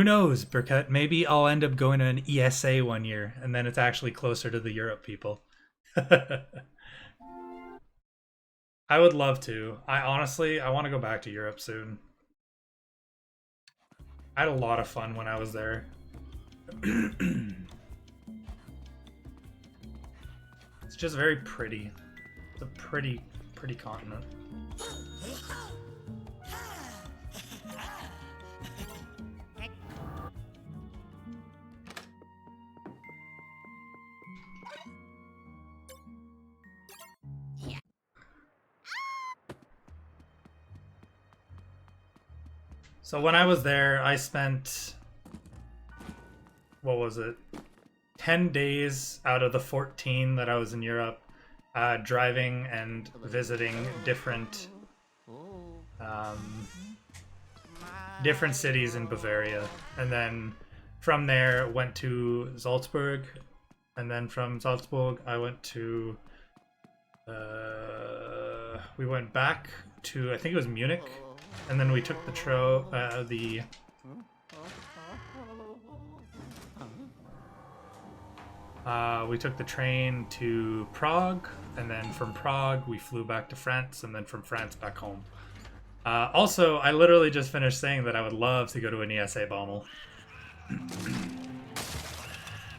Who knows, Burkett? Maybe I'll end up going to an ESA one year, and then it's actually closer to the Europe people. I would love to. I want to go back to Europe soon. I had a lot of fun when I was there. It's just very pretty. It's a pretty continent. So when I was there, I spent, what was it, 10 days out of the 14 that I was in Europe, driving and visiting different different cities in Bavaria, and then from there went to Salzburg, and then from Salzburg I went to we went back to, I think it was Munich, and then we took we took the train to Prague, and then from Prague we flew back to France, and then from France back home. Also, I literally just finished saying that I would love to go to an ESA Bommel.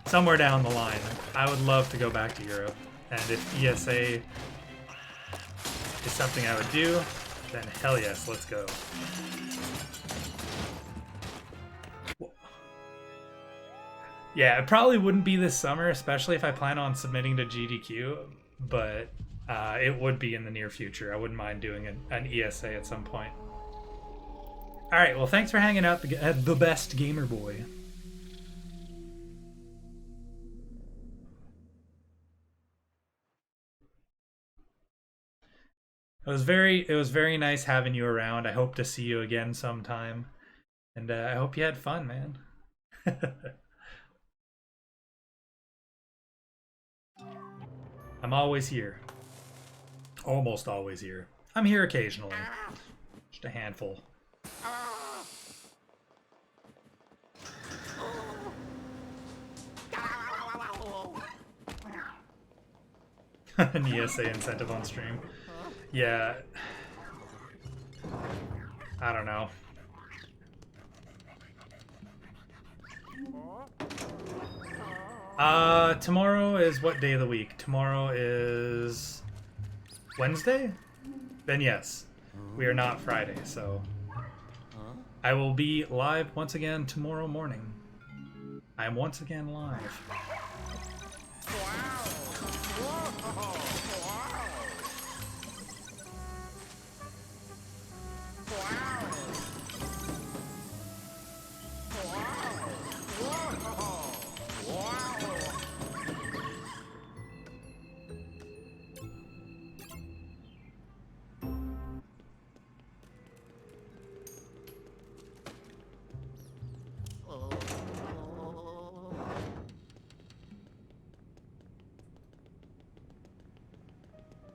Somewhere down the line, I would love to go back to Europe, and if ESA is something I would do, then hell yes, let's go. Yeah, it probably wouldn't be this summer, especially if I plan on submitting to GDQ, but it would be in the near future. I wouldn't mind doing an ESA at some point. Alright, well, thanks for hanging out, the best gamer boy. It was very nice having you around. I hope to see you again sometime, and I hope you had fun, man. I'm always here. Almost always here. I'm here occasionally. Just a handful. An ESA incentive on stream. Yeah. I don't know. Tomorrow is what day of the week? Tomorrow is Wednesday? Then yes. We are not Friday, so I will be live once again tomorrow morning. I am once again live.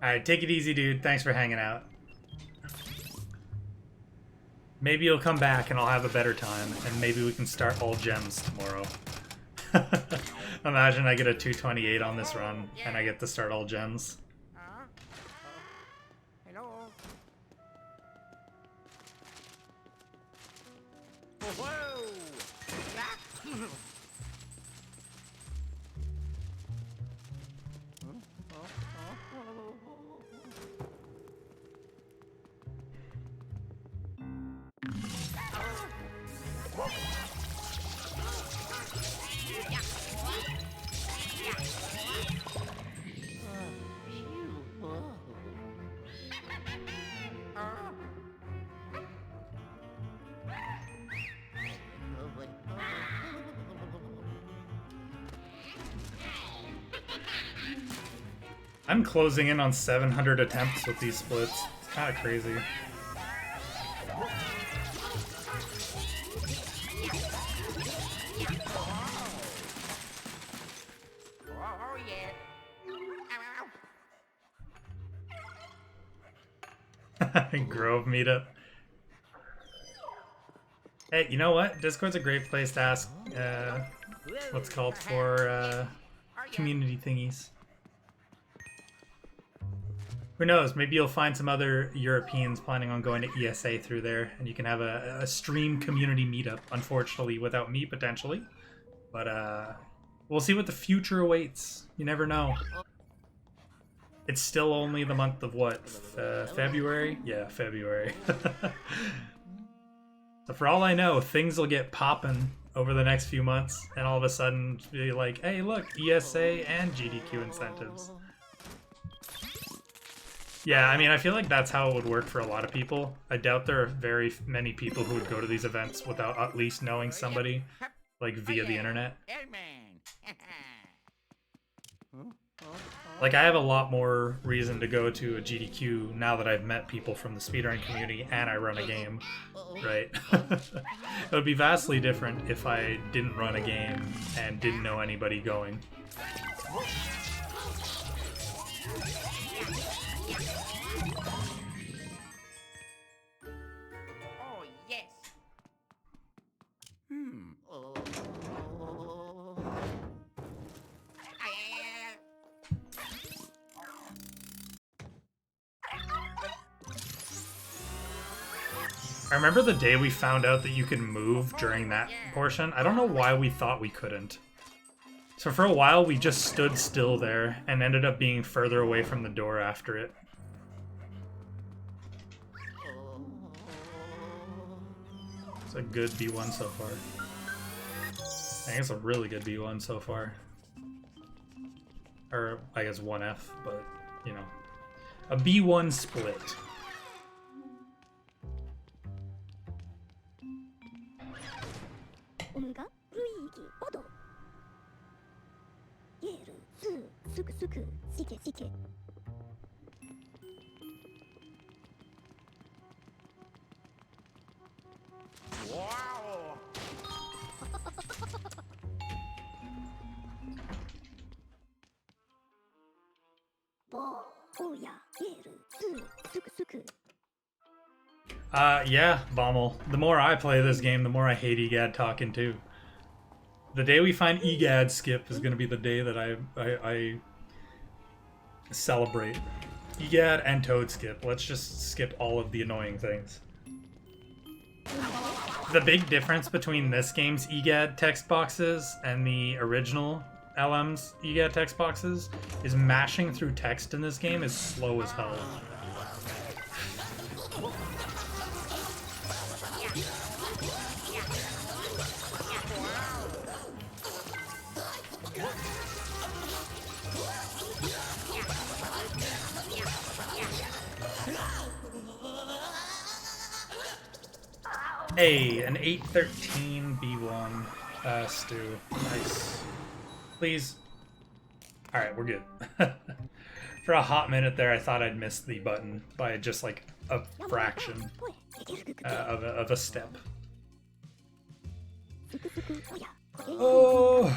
Alright, take it easy, dude. Thanks for hanging out. Maybe you'll come back and I'll have a better time, and maybe we can start all gems tomorrow. Imagine I get a 228 on this run, and I get to start all gems. Hello. I'm closing in on 700 attempts with these splits. It's kind of crazy. Oh yeah. Grove meetup. Hey, you know what? Discord's a great place to ask what's called for community thingies. Who knows? Maybe you'll find some other Europeans planning on going to ESA through there, and you can have a stream community meetup. Unfortunately, without me potentially, but we'll see what the future awaits. You never know. It's still only the month of what? February? Yeah, February. So for all I know, things will get popping over the next few months, and all of a sudden be like, hey, look, ESA and GDQ incentives. Yeah, I mean, I feel like that's how it would work for a lot of people. I doubt there are very many people who would go to these events without at least knowing somebody, like, via the internet. Like, I have a lot more reason to go to a GDQ now that I've met people from the speedrun community and I run a game, right? It would be vastly different if I didn't run a game and didn't know anybody going. Oh, yes. I remember the day we found out that you could move during that portion. I don't know why we thought we couldn't. So for a while, we just stood still there and ended up being further away from the door after it. It's a good B1 so far. I think it's a really good B1 so far. Or, I guess 1F, but, you know. A B1 split. Wow. Yeah, Bommel. The more I play this game, the more I hate EGAD talking too. The day we find EGAD skip is gonna be the day that I celebrate. EGAD and Toad skip. Let's just skip all of the annoying things. The big difference between this game's EGAD text boxes and the original LM's EGAD text boxes is mashing through text in this game is slow as hell. Hey, an 813 B1 stew. Nice. Please. Alright, we're good. For a hot minute there, I thought I'd missed the button by just like a fraction of a step. Oh.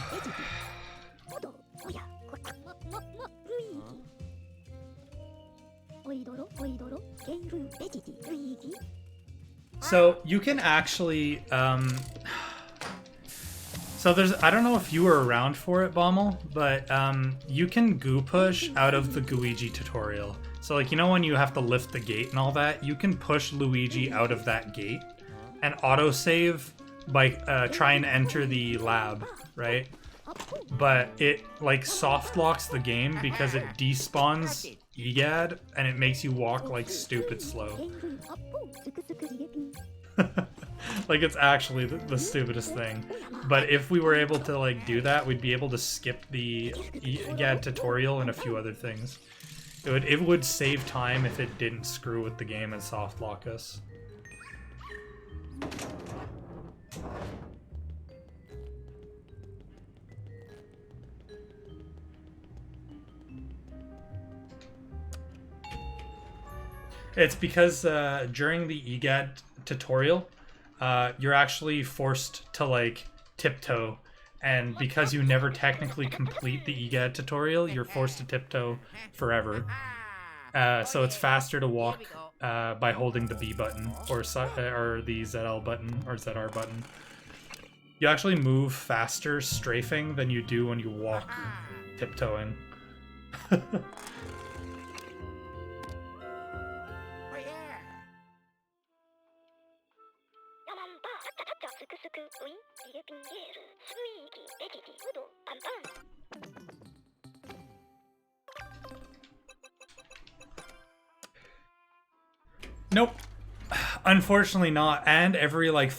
So you can actually, so there's, I don't know if you were around for it, Bommel, but you can goo push out of the Luigi tutorial. So like, you know when you have to lift the gate and all that, you can push Luigi out of that gate and autosave by trying to enter the lab, right? But it like soft locks the game because it despawns EGAD and it makes you walk like stupid slow. Like it's actually the stupidest thing. But if we were able to like do that, we'd be able to skip the EGAD tutorial and a few other things. It would save time if it didn't screw with the game and soft lock us. It's because during the EGAD tutorial, you're actually forced to like tiptoe, and because you never technically complete the EGAD tutorial, you're forced to tiptoe forever. So it's faster to walk by holding the B button or the ZL button or ZR button. You actually move faster strafing than you do when you walk tiptoeing. Oh yeah. Nope. Unfortunately not. And every like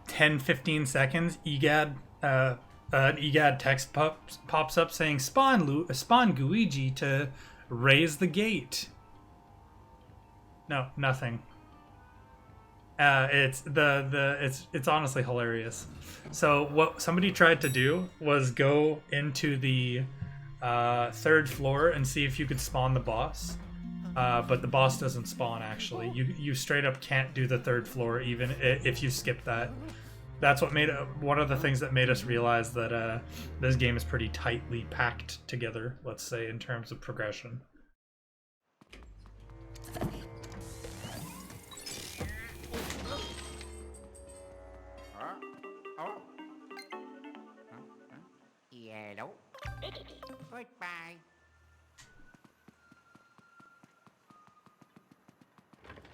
10, 15 seconds, an EGAD text pops up saying spawn Luigi to raise the gate. No, nothing. It's honestly hilarious. So what somebody tried to do was go into the third floor and see if you could spawn the boss. But the boss doesn't spawn, actually. You straight up can't do the third floor even if you skip that. That's what made one of the things that made us realize that this game is pretty tightly packed together, let's say, in terms of progression. Yellow. Goodbye.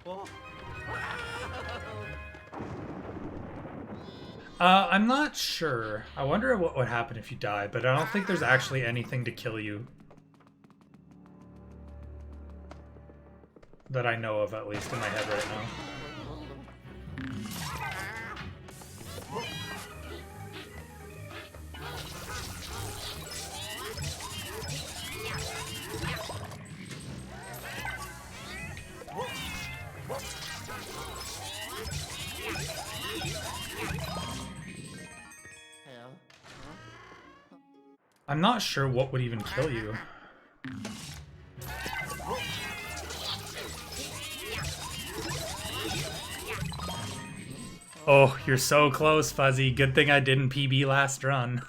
Oh. I'm not sure. I wonder what would happen if you die, but I don't think there's actually anything to kill you. That I know of, at least, in my head right now. I'm not sure what would even kill you. Oh, you're so close, Fuzzy. Good thing I didn't PB last run.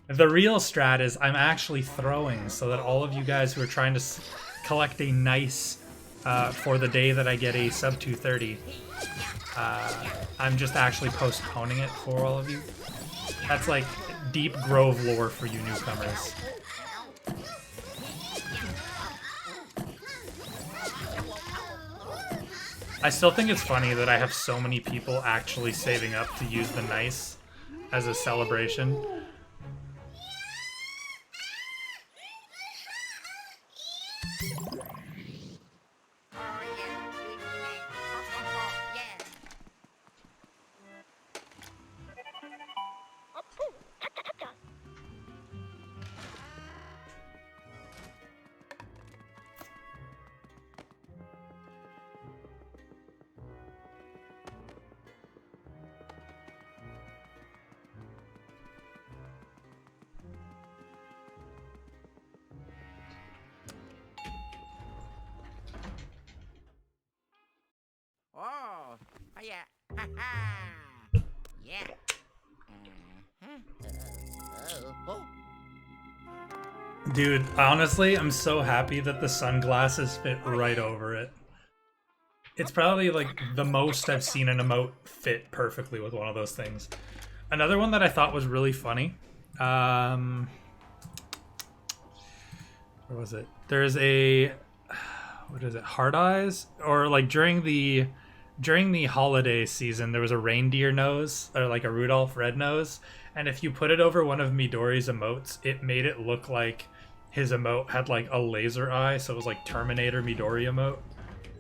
The real strat is I'm actually throwing so that all of you guys who are trying to collect a nice for the day that I get a sub 230, I'm just actually postponing it for all of you. That's like deep Grove lore for you newcomers. I still think it's funny that I have so many people actually saving up to use the nice as a celebration. Oh, yeah. Ha ha. Yeah. Dude, honestly, I'm so happy that the sunglasses fit right over it. It's probably like the most I've seen an emote fit perfectly with one of those things. Another one that I thought was really funny. Where was it? There's a, what is it? Hard Eyes, or like during the holiday season, there was a reindeer nose or like a Rudolph red nose, and if you put it over one of Midori's emotes, it made it look like his emote had like a laser eye, so it was like Terminator Midori emote.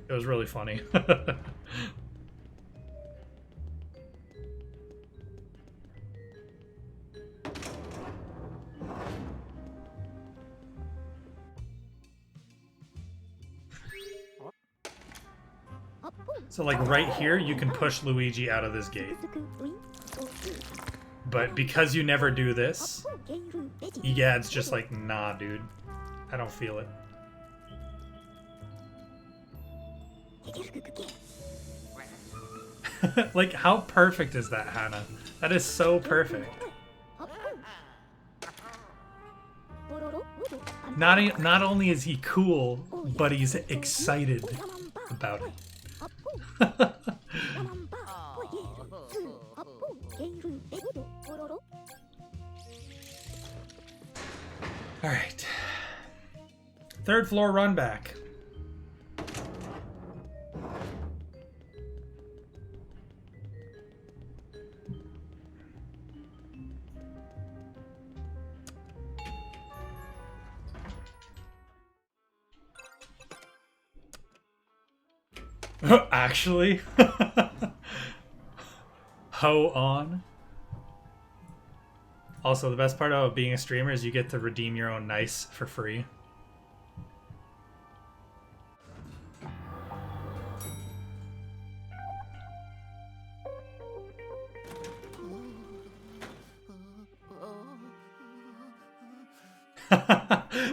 It was really funny. So like right here, you can push Luigi out of this gate. But because you never do this, EGAD's just like, nah, dude. I don't feel it. Like, how perfect is that, Hannah? That is so perfect. not only is he cool, but he's excited about it. All right. Third floor run back. Actually? Ho on. Also, the best part about being a streamer is you get to redeem your own nice for free.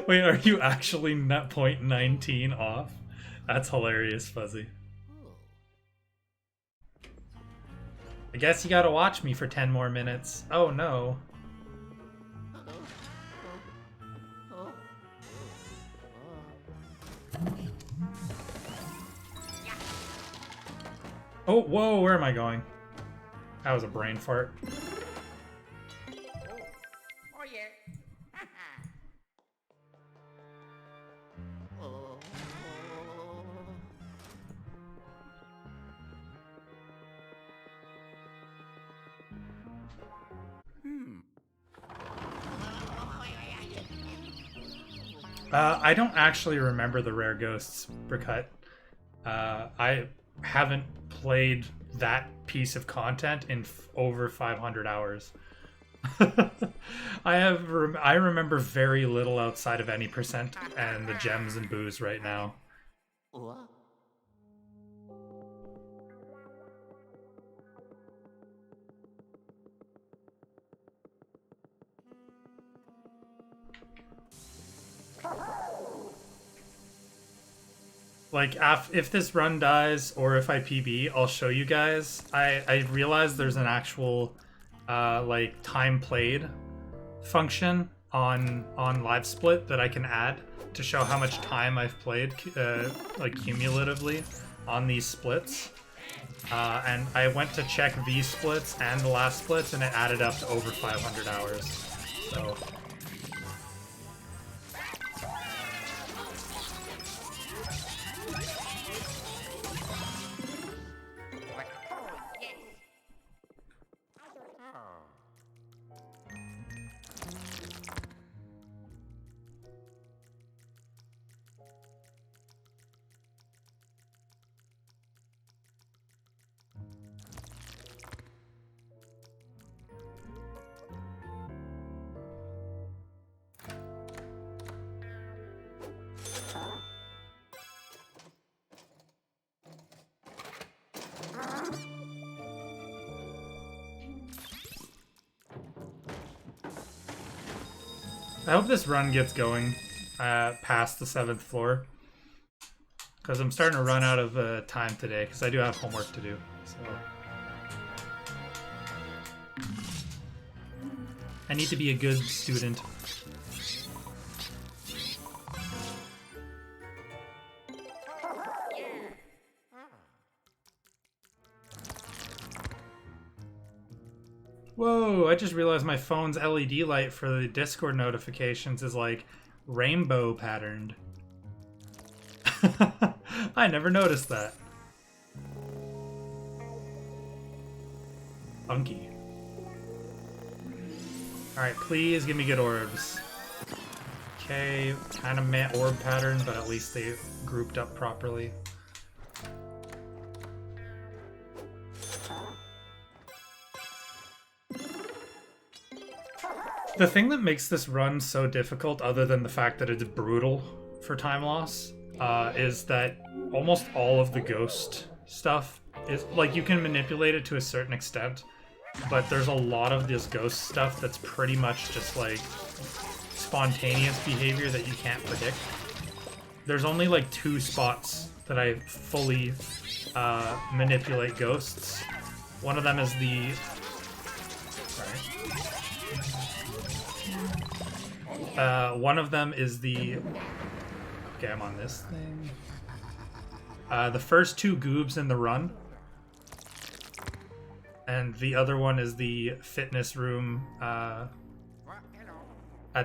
Wait, are you actually net point 19 off? That's hilarious, Fuzzy. I guess you gotta watch me for 10 more minutes. Oh no. Oh, whoa, where am I going? That was a brain fart. Oh yeah. I don't actually remember the rare ghosts, Brickut. I haven't played that piece of content in over 500 hours. I remember very little outside of any percent and the gems and booze right now. Like, if this run dies or if I PB, I'll show you guys. I realized there's an actual like time played function on live split that I can add to show how much time I've played like cumulatively on these splits. And I went to check these splits and the last splits, and it added up to over 500 hours. So. I hope this run gets going past the 7th floor, because I'm starting to run out of time today, because I do have homework to do. So I need to be a good student. Whoa, I just realized my phone's LED light for the Discord notifications is like rainbow patterned. I never noticed that. Funky. Alright, please give me good orbs. Okay, kind of meh orb pattern, but at least they grouped up properly. The thing that makes this run so difficult, other than the fact that it's brutal for time loss, is that almost all of the ghost stuff is, like, you can manipulate it to a certain extent, but there's a lot of this ghost stuff that's pretty much just, like, spontaneous behavior that you can't predict. There's only, like, 2 spots that I fully manipulate ghosts. One of them is the... Sorry. One of them is the... Okay, I'm on this thing. The first two goobs in the run. And the other one is the fitness room at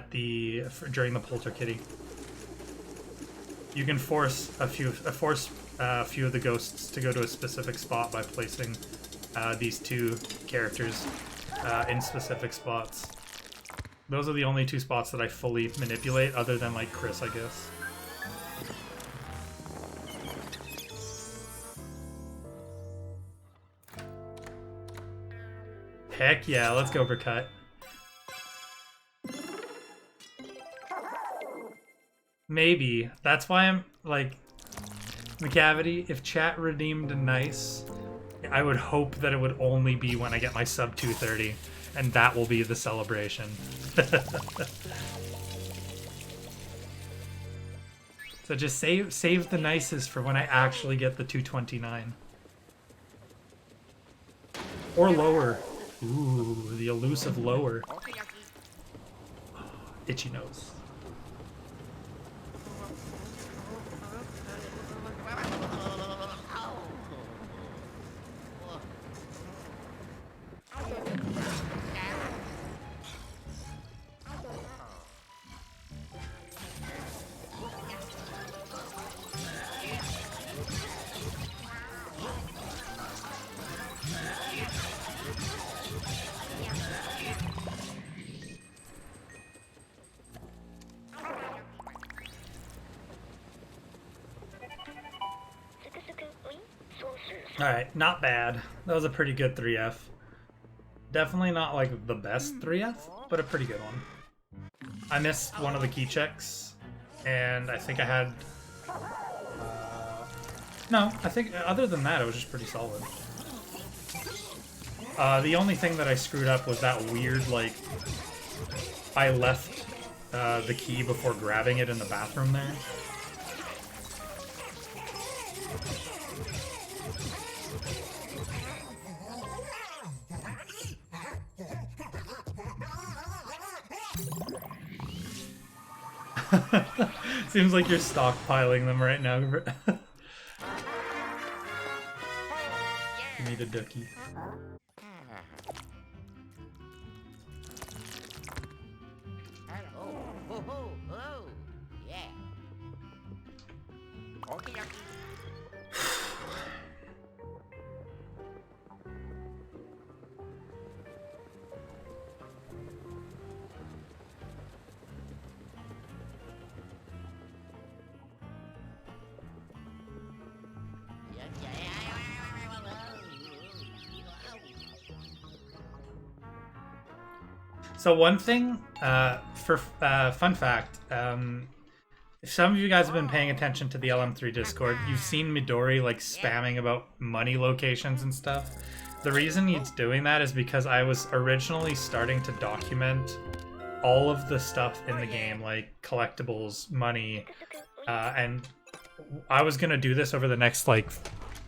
the during the polterkitty. You can force a few of the ghosts to go to a specific spot by placing these two characters in specific spots. Those are the only two spots that I fully manipulate, other than like Chris, I guess. Heck yeah, let's go for cut. Maybe. That's why I'm like, McCavity, if chat redeemed nice, I would hope that it would only be when I get my sub 230, and that will be the celebration. So just save the nicest for when I actually get the 229. Or lower. Ooh, the elusive lower. Itchy nose. Alright, not bad. That was a pretty good 3F. Definitely not like the best 3F, but a pretty good one. I missed one of the key checks, and I think I had... No, I think other than that, it was just pretty solid. The only thing that I screwed up was that weird, like... I left the key before grabbing it in the bathroom there. Seems like you're stockpiling them right now. You need a ducky. So one thing, for fun fact, if some of you guys have been paying attention to the LM3 Discord, you've seen Midori like spamming about money locations and stuff. The reason he's doing that is because I was originally starting to document all of the stuff in the game, like collectibles, money, and I was gonna do this over the next like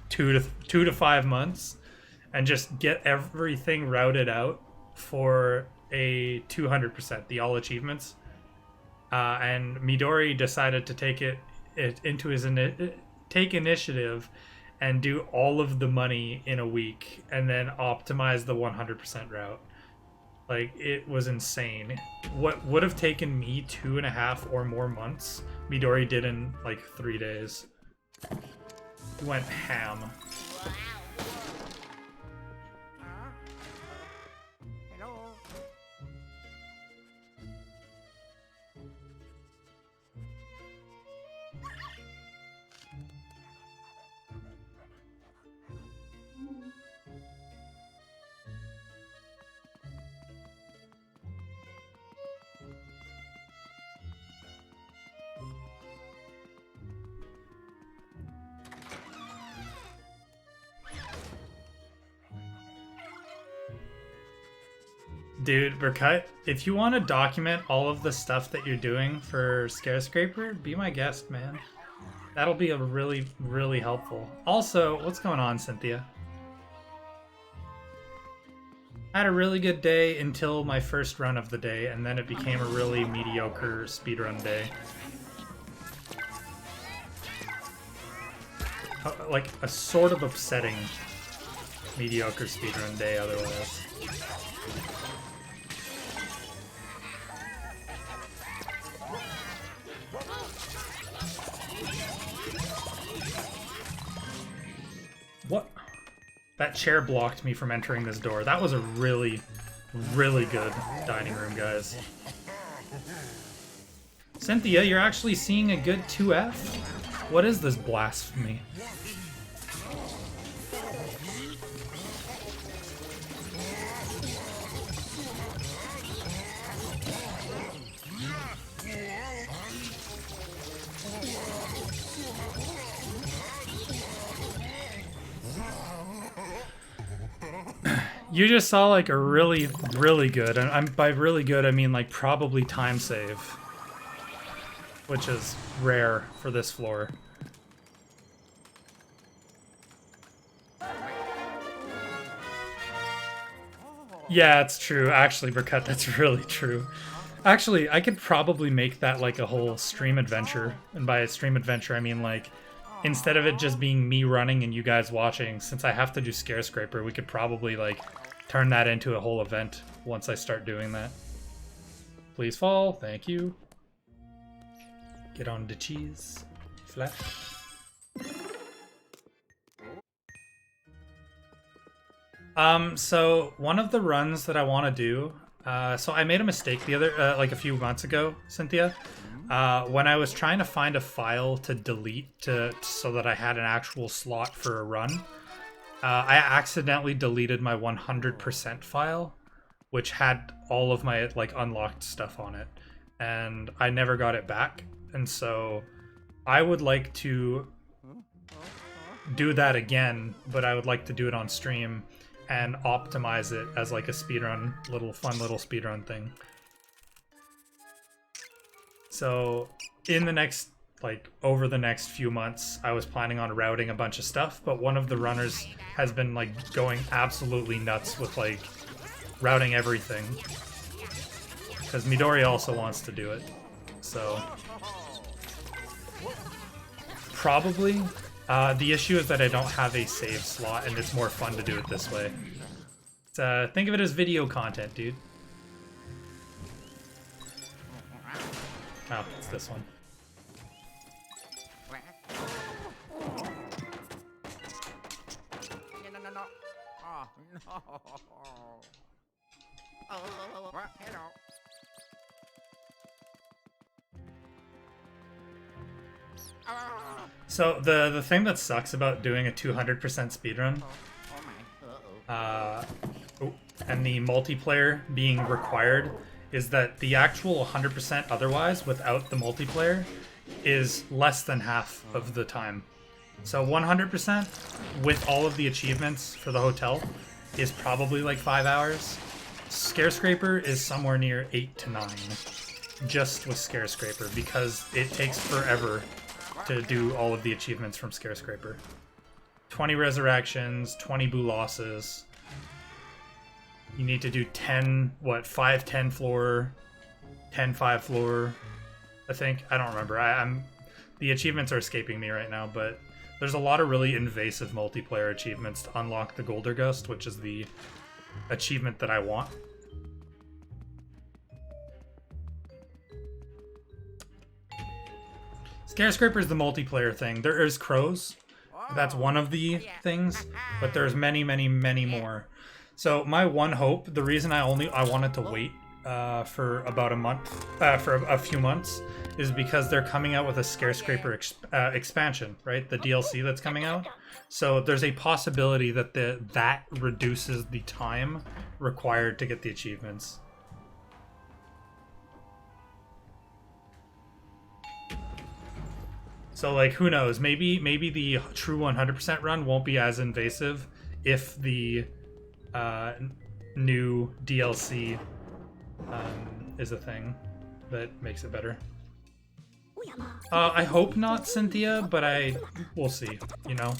2 to 5 months, and just get everything routed out for a 200%, the all achievements, and Midori decided to take it into his take initiative and do all of the money in a week, and then optimize the 100% route. Like, it was insane. What would have taken me 2.5 or more months, Midori did in like 3 days. He went ham. Dude, Burkut, if you want to document all of the stuff that you're doing for Scarescraper, be my guest, man. That'll be a really, really helpful. Also, what's going on, Cynthia? Had a really good day until my first run of the day, and then it became a really mediocre speedrun day. Like a sort of upsetting mediocre speedrun day otherwise. What? That chair blocked me from entering this door. That was a really, really good dining room, guys. Cynthia, you're actually seeing a good 2F? What is this blasphemy? You just saw like a really, really good, and I'm by really good I mean like probably time save, which is rare for this floor. Yeah, it's true. Actually, Burkett, that's really true. Actually, I could probably make that like a whole stream adventure, and by a stream adventure I mean like instead of it just being me running and you guys watching, since I have to do Scare Scraper, we could probably like turn that into a whole event once I start doing that. Please fall, thank you. Get on the cheese. Flash. So one of the runs that I want to do, so I made a mistake the other, like a few months ago, Cynthia, when I was trying to find a file to delete so that I had an actual slot for a run. I accidentally deleted my 100% file, which had all of my like unlocked stuff on it, and I never got it back. And so I would like to do that again, but I would like to do it on stream and optimize it as like a speedrun, fun little speedrun thing. So in the next, like over the next few months, I was planning on routing a bunch of stuff, but one of the runners has been like going absolutely nuts with like routing everything, because Midori also wants to do it. So probably the issue is that I don't have a save slot, and it's more fun to do it this way. Think of it as video content, dude. Oh, it's this one. No. Oh, no. Oh, hello. So the thing that sucks about doing a 200% speedrun, and the multiplayer being required, is that the actual 100% otherwise without the multiplayer is less than half of the time. So 100% with all of the achievements for the hotel is probably like 5 hours. Scare Scraper is somewhere near 8 to 9, just with Scare Scraper, because it takes forever to do all of the achievements from Scare Scraper. 20 resurrections, 20 boo losses. You need to do 10, 5 10 floor, 10 5 floor, I think. I don't remember. The achievements are escaping me right now, but there's a lot of really invasive multiplayer achievements to unlock the Golder Ghost, which is the achievement that I want. Scare Scraper is the multiplayer thing. There is crows. That's one of the things, but there's many, many, many more. So my one hope, the reason I wanted to wait for about a month, for a few months, is because they're coming out with a Scare Scraper expansion, right? The DLC that's coming out. So there's a possibility that that reduces the time required to get the achievements. So like, who knows? Maybe the true 100% run won't be as invasive if the new DLC is a thing that makes it better. I hope not, Cynthia, but we'll see, you know?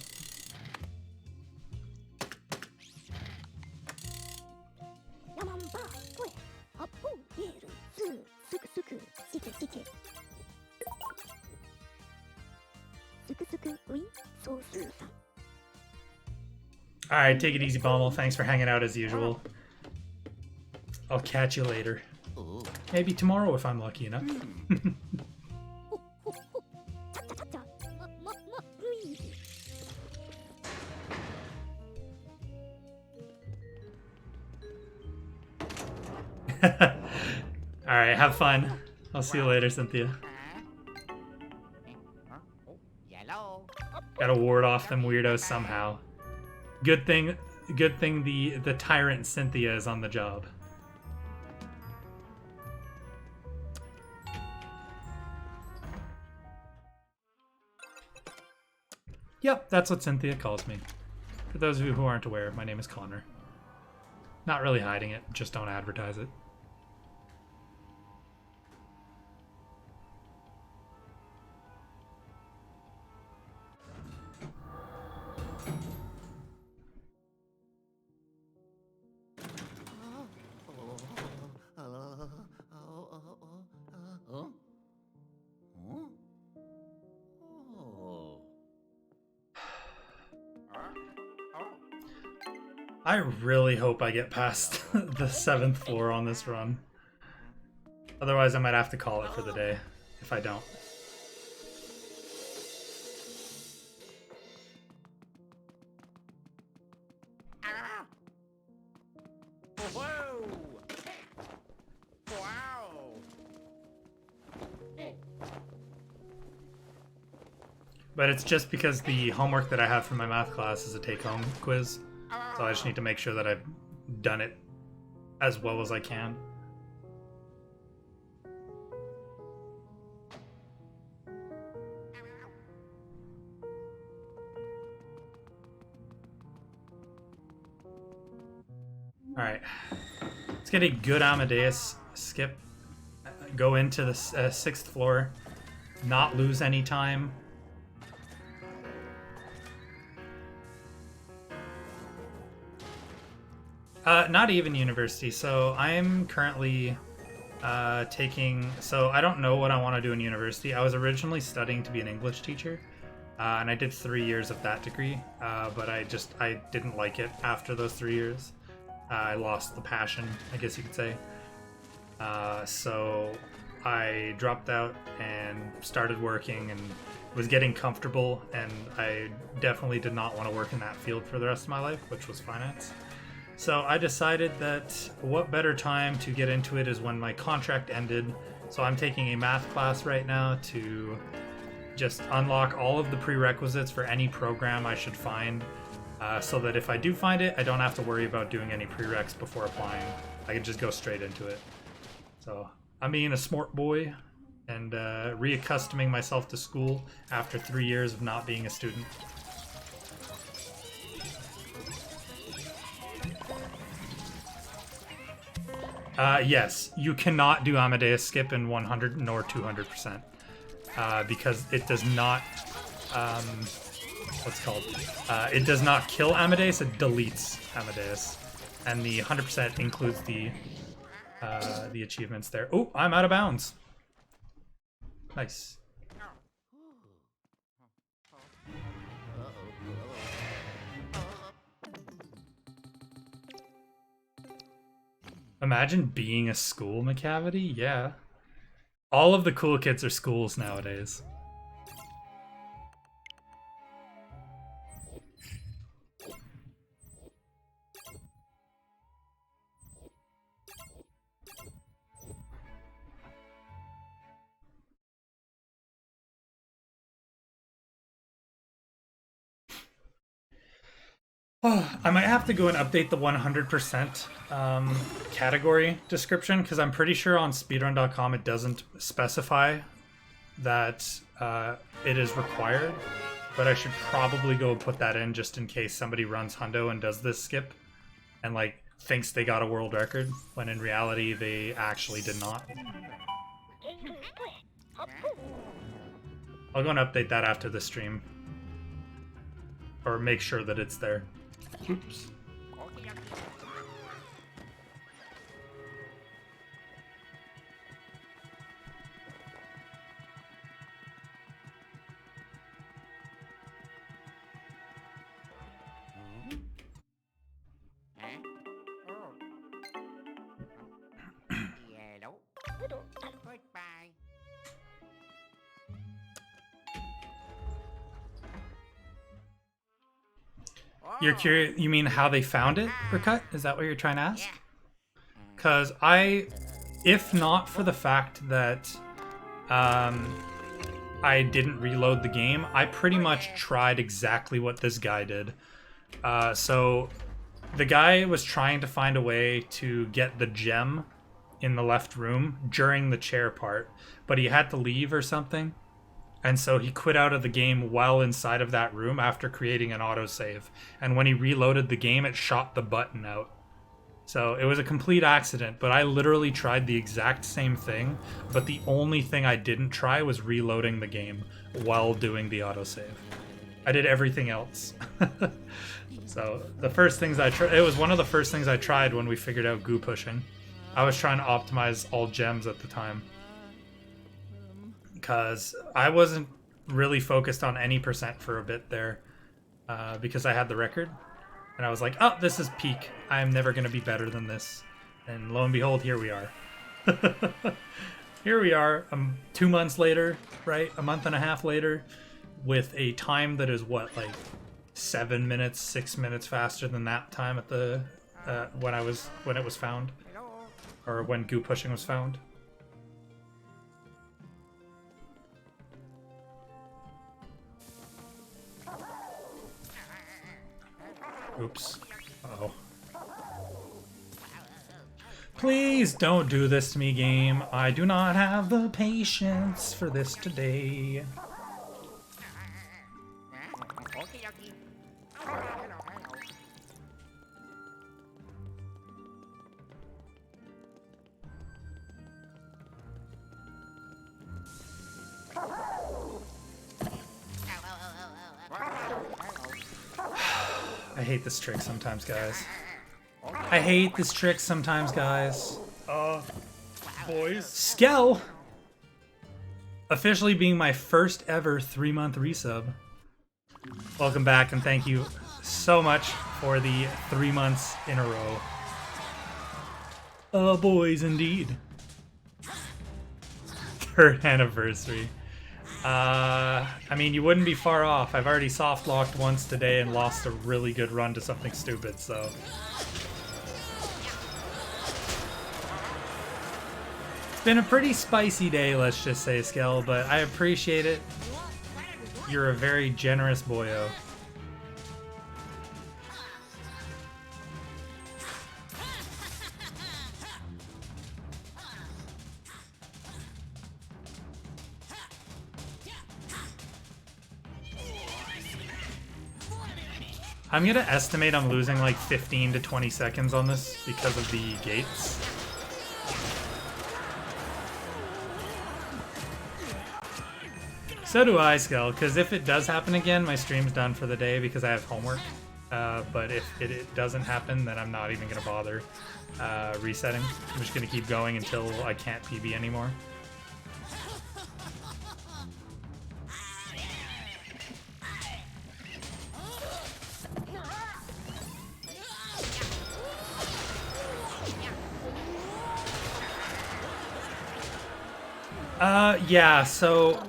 All right, take it easy, Bommel. Thanks for hanging out as usual. I'll catch you later. Maybe tomorrow if I'm lucky enough. Alright, have fun. I'll see you later, Cynthia. Yellow. Gotta ward off them weirdos somehow. Good thing the tyrant Cynthia is on the job. Yep, that's what Cynthia calls me. For those of you who aren't aware, my name is Connor. Not really hiding it, just don't advertise it. I really hope I get past the 7th floor on this run. Otherwise, I might have to call it for the day if I don't. Whoa! Wow! But it's just because the homework that I have for my math class is a take-home quiz. So I just need to make sure that I've done it as well as I can. Alright. Let's get a good Amadeus skip. Go into the 6th floor. Not lose any time. Not even university. So I'm currently taking... So I don't know what I want to do in university. I was originally studying to be an English teacher. And I did 3 years of that degree. But I didn't like it after those 3 years. I lost the passion, I guess you could say. So I dropped out and started working and was getting comfortable. And I definitely did not want to work in that field for the rest of my life, which was finance. So I decided that what better time to get into it is when my contract ended. So I'm taking a math class right now to just unlock all of the prerequisites for any program I should find, so that if I do find it, I don't have to worry about doing any prereqs before applying. I can just go straight into it. So I'm being a smart boy and reaccustoming myself to school after 3 years of not being a student. Yes, you cannot do Amadeus skip in 100 nor 200%, because it does not, what's it called? It does not kill Amadeus, it deletes Amadeus, and the 100% includes the achievements there. Oh, I'm out of bounds. Nice. Imagine being a school, McCavity? Yeah. All of the cool kids are schools nowadays. Oh, I might have to go and update the 100% category description, because I'm pretty sure on speedrun.com it doesn't specify that it is required, but I should probably go put that in just in case somebody runs Hundo and does this skip and like thinks they got a world record when in reality they actually did not. I'll go and update that after the stream, or make sure that it's there. Oops. You're curious? You mean how they found it, Berkut? Is that what you're trying to ask? Yeah. Because if not for the fact that I didn't reload the game, I pretty much tried exactly what this guy did. So the guy was trying to find a way to get the gem in the left room during the chair part, but he had to leave or something. And so he quit out of the game while inside of that room after creating an autosave. And when he reloaded the game, it shot the button out. So it was a complete accident, but I literally tried the exact same thing, but the only thing I didn't try was reloading the game while doing the autosave. I did everything else. So the first things I tried, it was one of the first things I tried when we figured out goo pushing. I was trying to optimize all gems at the time, because I wasn't really focused on any percent for a bit there, because I had the record. And I was like, oh, this is peak. I'm never going to be better than this. And lo and behold, here we are. Here we are, 2 months later, right? A month and a half later, with a time that is what, like 7 minutes, 6 minutes faster than that time at the when it was found, or when goo pushing was found. Oops. Uh-oh. Please don't do this to me, game. I do not have the patience for this today. Okie dokie. I hate this trick sometimes, guys. I hate this trick sometimes, guys. Boys. Skell! Officially being my first ever 3-month resub. Welcome back, and thank you so much for the 3 months in a row. Boys, indeed. 3rd anniversary. I mean, you wouldn't be far off. I've already soft locked once today and lost a really good run to something stupid, so. It's been a pretty spicy day, let's just say, Skell, but I appreciate it. You're a very generous boyo. I'm gonna estimate I'm losing like 15 to 20 seconds on this because of the gates. So do I, Skull, because if it does happen again, my stream's done for the day because I have homework. But if it doesn't happen, then I'm not even gonna bother resetting. I'm just gonna keep going until I can't PB anymore. Yeah, so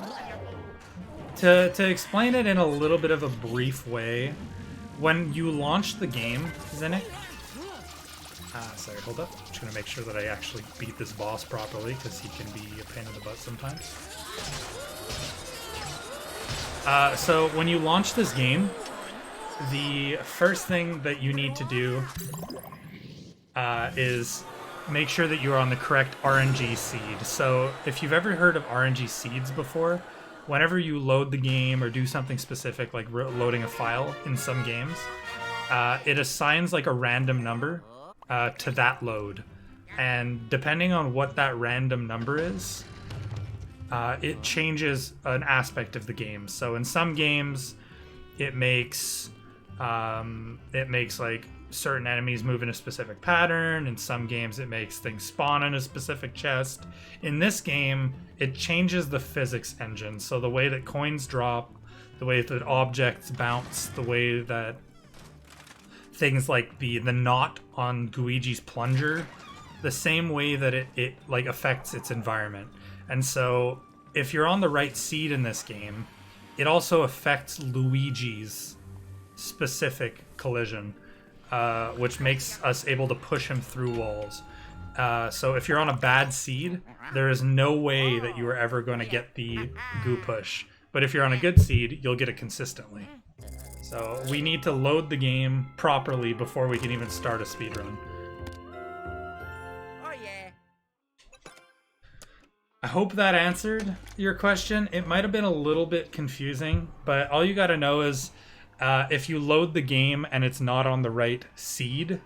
to explain it in a little bit of a brief way, when you launch the game, Zinnick, sorry, hold up. I'm just gonna make sure that I actually beat this boss properly, because he can be a pain in the butt sometimes. So when you launch this game, the first thing that you need to do is make sure that you're on the correct RNG seed. So if you've ever heard of RNG seeds before, whenever you load the game or do something specific like loading a file in some games, it assigns like a random number to that load. And depending on what that random number is, it changes an aspect of the game. So in some games, it makes like certain enemies move in a specific pattern. In some games, it makes things spawn in a specific chest. In this game, it changes the physics engine. So the way that coins drop, the way that objects bounce, the way that things like the knot on Luigi's plunger, the same way that it like affects its environment. And so if you're on the right seed in this game, it also affects Luigi's specific collision, which makes us able to push him through walls. So if you're on a bad seed, there is no way that you are ever going to get the goo push. But if you're on a good seed, you'll get it consistently. So we need to load the game properly before we can even start a speedrun. Oh yeah. I hope that answered your question. It might have been a little bit confusing, but all you got to know is if you load the game and it's not on the right seed,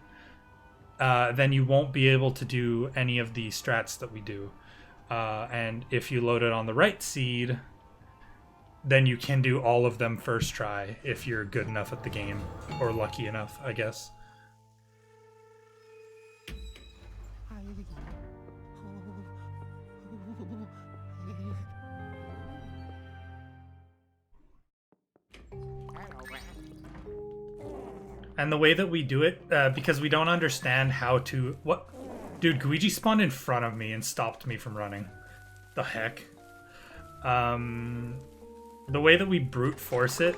then you won't be able to do any of the strats that we do. And if you load it on the right seed, then you can do all of them first try if you're good enough at the game, or lucky enough, I guess. And the way that we do it, because we don't understand how to... What? Dude, Luigi spawned in front of me and stopped me from running. The heck? The way that we brute force it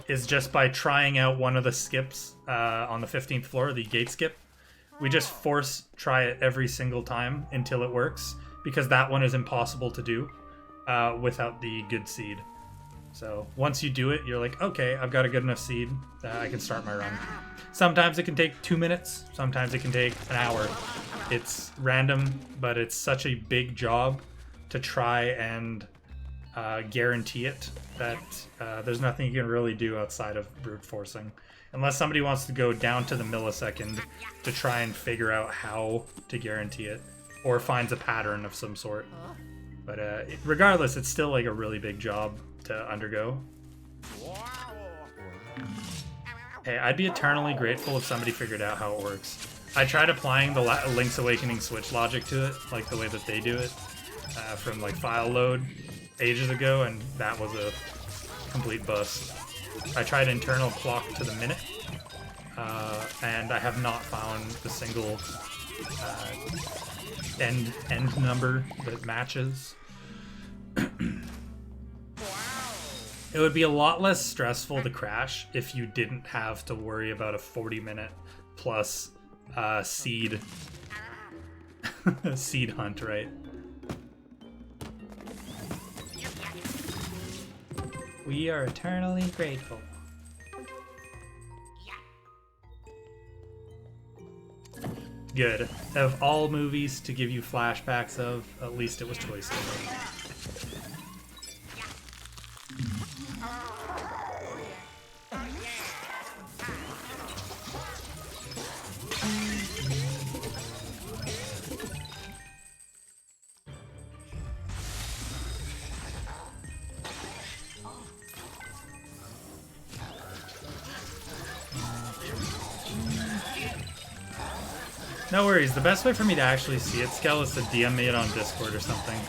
is just by trying out one of the skips on the 15th floor, the gate skip. We just force try it every single time until it works, because that one is impossible to do without the good seed. So once you do it, you're like, okay, I've got a good enough seed that I can start my run. Sometimes it can take 2 minutes, sometimes it can take an hour. It's random, but it's such a big job to try and guarantee it that there's nothing you can really do outside of brute forcing. Unless somebody wants to go down to the millisecond to try and figure out how to guarantee it, or finds a pattern of some sort. But regardless, it's still like a really big job to undergo. Hey, I'd be eternally grateful if somebody figured out how it works. I tried applying the Link's Awakening Switch logic to it, like the way that they do it, from like file load ages ago, and that was a complete bust. I tried internal clock to the minute, and I have not found a single end number that matches. It would be a lot less stressful to crash if you didn't have to worry about a 40-minute plus seed seed hunt, right? We are eternally grateful. Good. Of all movies to give you flashbacks of, at least it was Toy Story. No worries, the best way for me to actually see it, Skel, is to DM me it on Discord or something.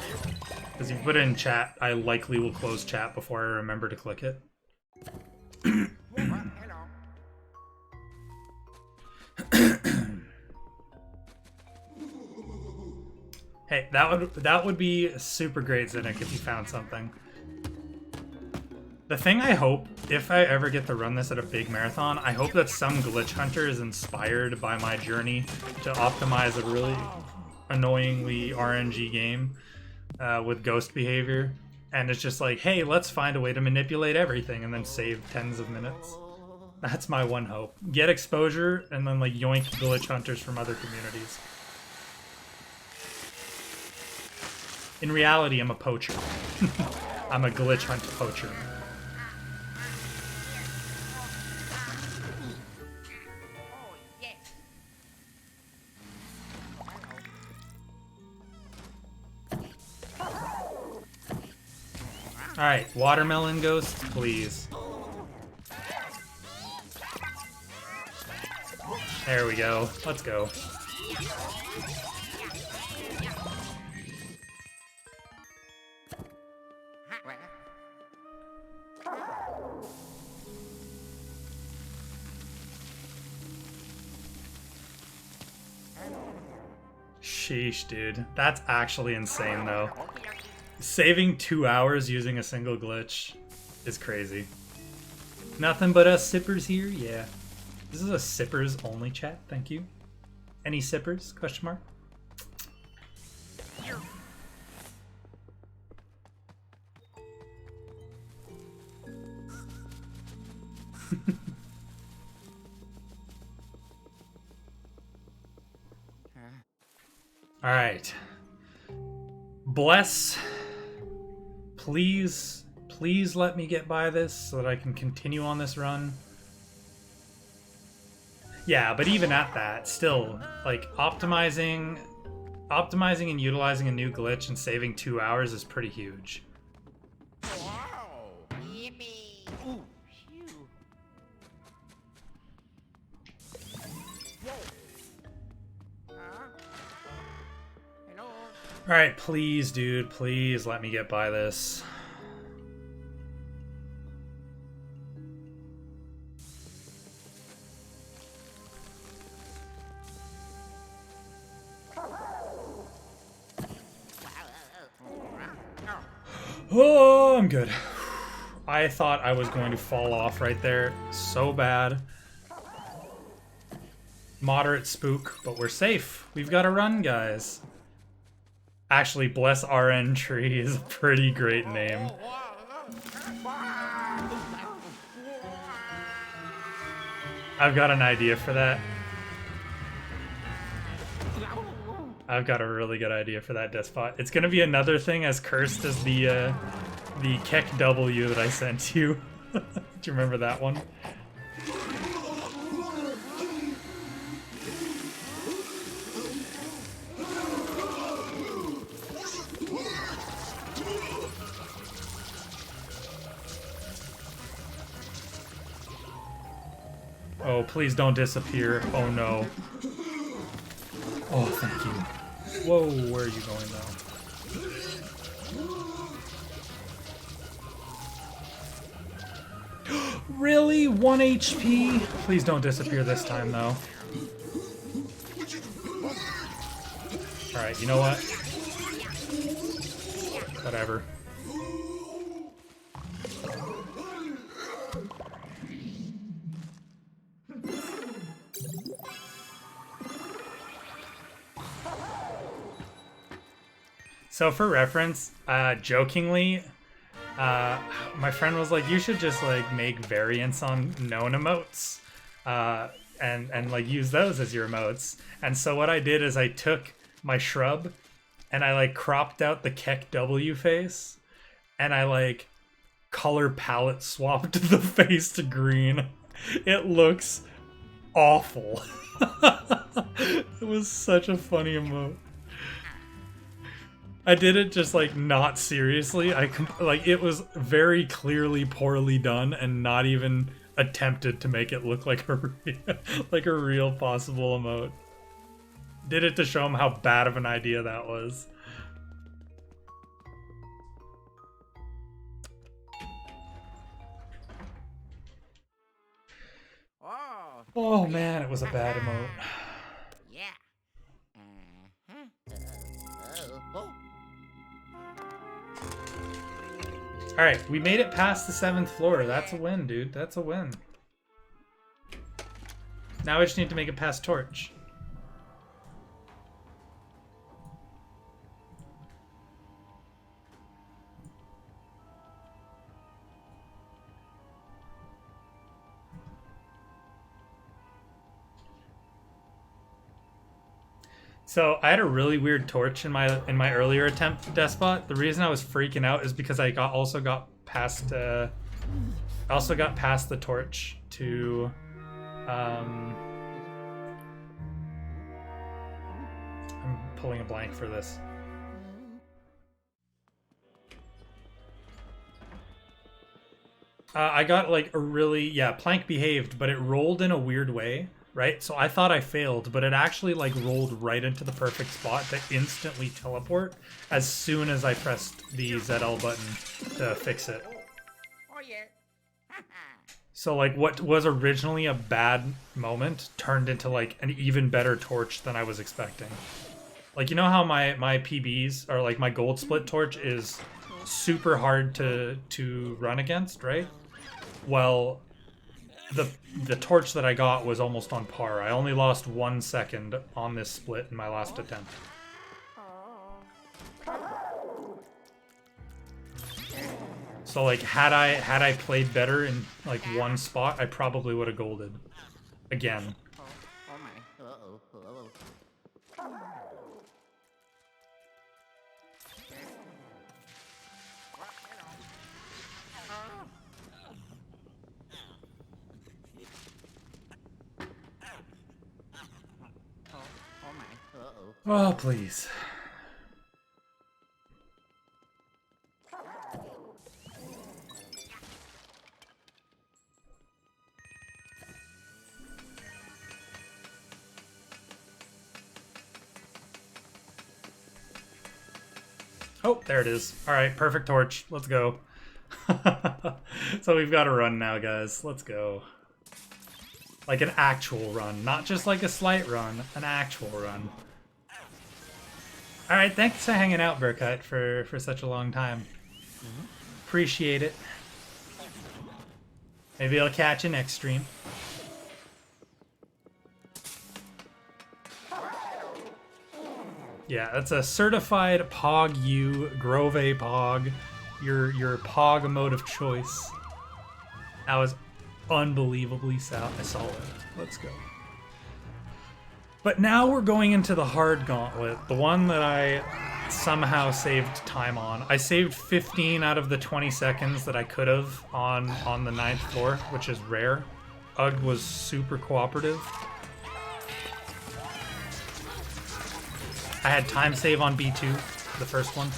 Because if you put it in chat, I likely will close chat before I remember to click it. Hey, that would be super great, Zinnik, if you found something. The thing I hope, if I ever get to run this at a big marathon, I hope that some glitch hunter is inspired by my journey to optimize a really annoyingly RNG game with ghost behavior. And it's just like, hey, let's find a way to manipulate everything and then save tens of minutes. That's my one hope. Get exposure and then like yoink glitch hunters from other communities. In reality, I'm a poacher. I'm a glitch hunt poacher. Alright, watermelon ghost, please. There we go. Let's go. Sheesh, dude. That's actually insane, though. Saving 2 hours using a single glitch is crazy. Nothing but us sippers here? Yeah. This is a sippers only chat, thank you. Any sippers? Question mark. All right. Bless. Please, please let me get by this so that I can continue on this run. Yeah, but even at that, still, like, optimizing and utilizing a new glitch and saving 2 hours is pretty huge. Wow. Yippee. Ooh. Phew. Whoa. Hello. Alright, please, dude, please let me get by this. Oh, I'm good. I thought I was going to fall off right there so bad. Moderate spook, but we're safe. We've got to run, guys. Actually, Bless RN Tree is a pretty great name. I've got an idea for that. I've got a really good idea for that despot. It's gonna be another thing as cursed as the Keck W that I sent you. Do you remember that one? Oh, please don't disappear. Oh no. Oh, thank you. Whoa, where are you going now? Really? 1 HP? Please don't disappear this time, though. Alright, you know what? Whatever. So for reference, jokingly, my friend was like, you should just like make variants on known emotes and like use those as your emotes. And so what I did is I took my shrub and I like cropped out the Keck W face and I like color palette swapped the face to green. It looks awful. It was such a funny emote. I did it just like not seriously. Like it was very clearly poorly done and not even attempted to make it look like like a real possible emote. Did it to show him how bad of an idea that was. Oh man, it was a bad emote. Yeah. Alright, we made it past the 7th floor. That's a win, dude. That's a win. Now we just need to make it past Torch. So I had a really weird torch in my earlier attempt despot. The reason I was freaking out is because I also got past the torch to I'm pulling a blank for this. I got like a really plank behaved, but it rolled in a weird way. Right, so I thought I failed, but it actually like rolled right into the perfect spot to instantly teleport as soon as I pressed the ZL button to fix it. Oh yeah. So like what was originally a bad moment turned into like an even better torch than I was expecting. Like, you know how my PBs or like my gold split torch is super hard to run against, right? Well, the torch that I got was almost on par. I only lost 1 second on this split in my last attempt. So like had I played better in like one spot, I probably would have golded again. Oh my. Uh-oh. Uh-oh. Oh my. Uh-oh. Oh, please. Oh, there it is. All right, perfect torch. Let's go. So we've got a run now, guys. Let's go. Like an actual run, not just like a slight run, an actual run. All right, thanks for hanging out, Burkut, for such a long time. Appreciate it. Maybe I'll catch you next stream. Yeah, that's a certified Pog U, Grove Pog. Your Pog mode of choice. That was unbelievably solid. Let's go. But now we're going into the hard gauntlet, the one that I somehow saved time on. I saved 15 out of the 20 seconds that I could have on the 9th floor, which is rare. Ugg was super cooperative. I had time save on B2, the first one.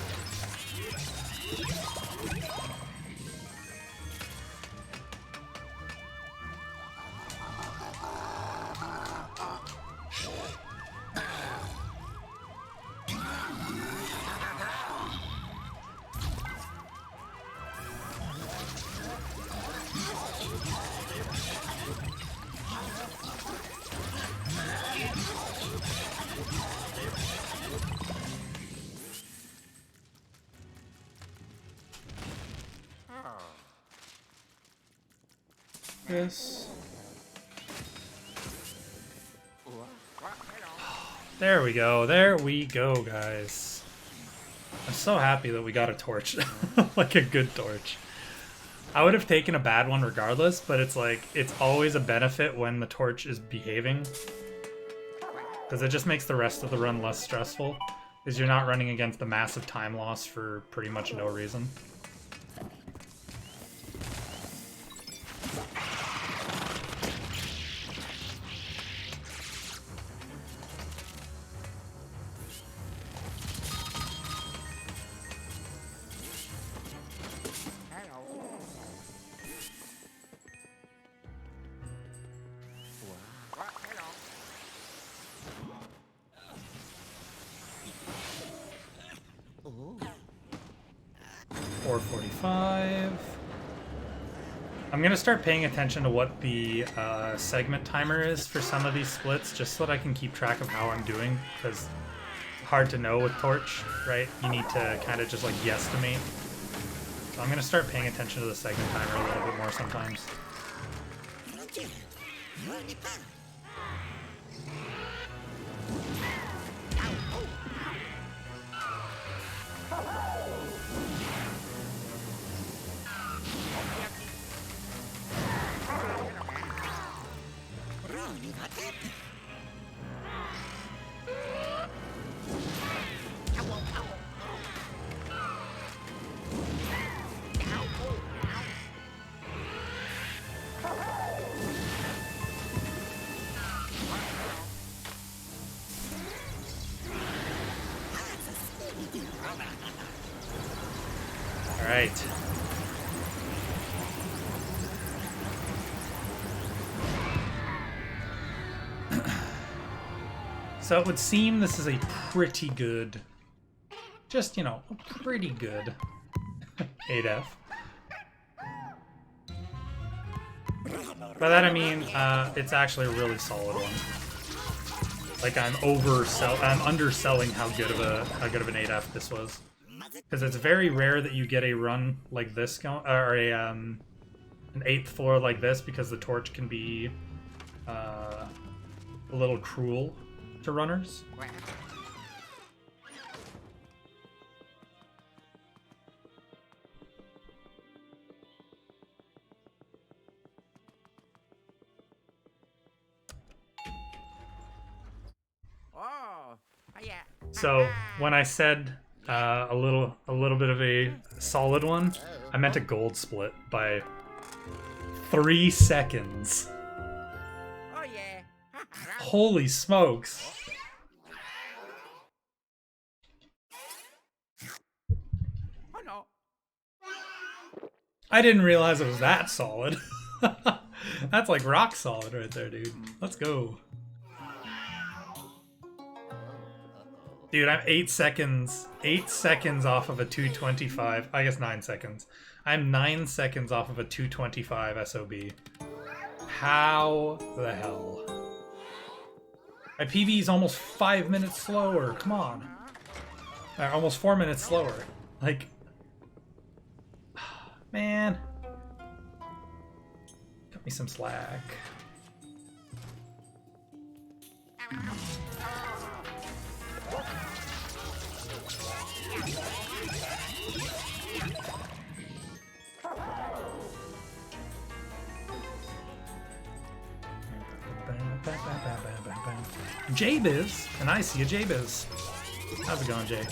This. There we go. There we go, guys. I'm so happy that we got a torch. Like a good torch. I would have taken a bad one regardless, but it's like, it's always a benefit when the torch is behaving. Because it just makes the rest of the run less stressful. Because you're not running against the massive time loss for pretty much no reason. I'm gonna start paying attention to what the segment timer is for some of these splits, just so that I can keep track of how I'm doing, because hard to know with Torch, right? You need to kind of just like guesstimate. So I'm gonna start paying attention to the segment timer a little bit more sometimes. All right. So it would seem this is a pretty good, just, you know, a pretty good 8F. By that I mean, it's actually a really solid one. Like I'm underselling how good of an 8F this was. Because it's very rare that you get a run like this going, or a an 8th floor like this because the torch can be a little cruel to runners. Oh, yeah. So when I said a little bit of a solid one, I meant a gold split by 3 seconds. Oh, yeah. Holy smokes. Oh, no. I didn't realize it was that solid. That's like rock solid right there, dude. Let's go. Dude, I'm 8 seconds. 8 seconds off of a 225. I guess 9 seconds. I'm 9 seconds off of a 225 SOB. How the hell? My PB is almost 5 minutes slower. Come on. Almost 4 minutes slower. Like, man. Cut me some slack. J-Biz, and I see a J-Biz. How's it going, Jay?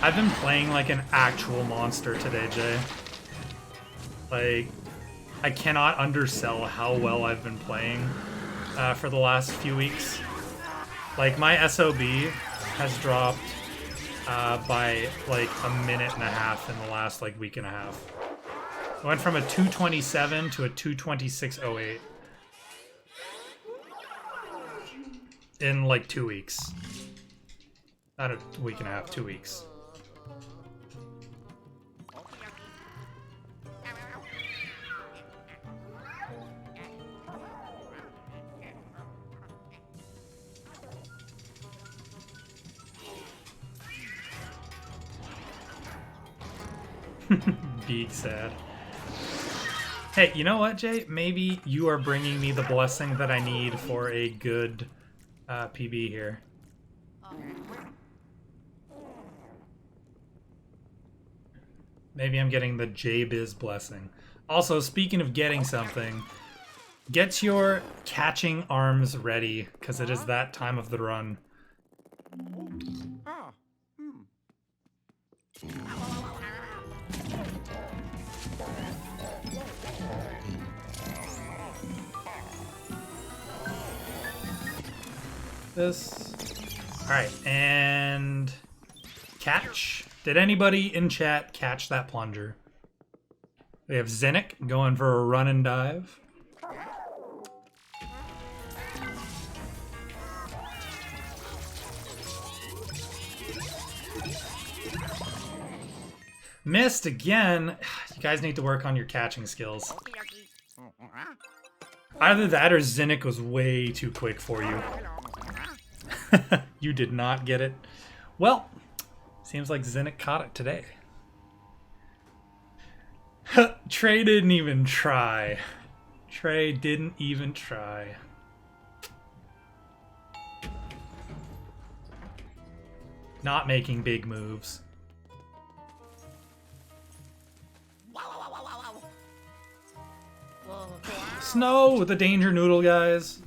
I've been playing like an actual monster today, Jay. Like, I cannot undersell how well I've been playing for the last few weeks. Like, my SOB has dropped by like a minute and a half in the last like week and a half. I went from a 227 to a 226.08 in like 2 weeks. Not a week and a half, 2 weeks. Big sad. Hey, you know what, Jay? Maybe you are bringing me the blessing that I need for a good PB here. Maybe I'm getting the J-Biz blessing. Also, speaking of getting something, get your catching arms ready, because it is that time of the run. Oh, This. Alright, and catch. Did anybody in chat catch that plunger? We have Zinnik going for a run and dive. Missed again. You guys need to work on your catching skills. Either that or Zinnik was way too quick for you. You did not get it. Well, seems like Zinnik caught it today. Trey didn't even try. Trey didn't even try. Not making big moves. Snow with the danger noodle, guys.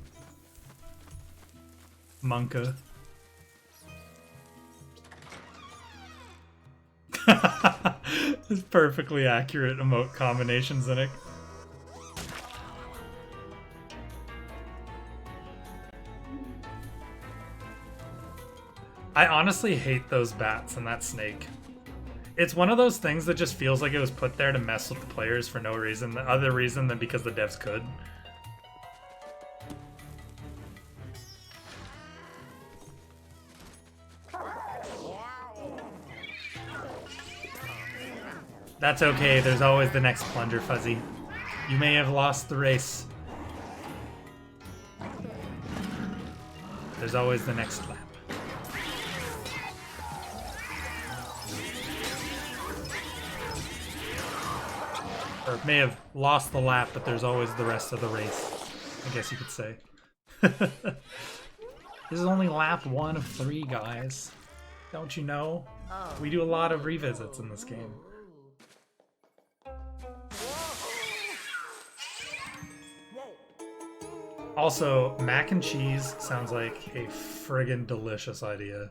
Monka. This perfectly accurate emote combination, Zinnik. I honestly hate those bats and that snake. It's one of those things that just feels like it was put there to mess with the players for no reason, the other reason than because the devs could. That's okay, there's always the next plunger, Fuzzy. You may have lost the race. There's always the next lap. Or may have lost the lap, but there's always the rest of the race, I guess you could say. This is only lap 1 of 3, guys. Don't you know? We do a lot of revisits in this game. Also, mac and cheese sounds like a friggin' delicious idea.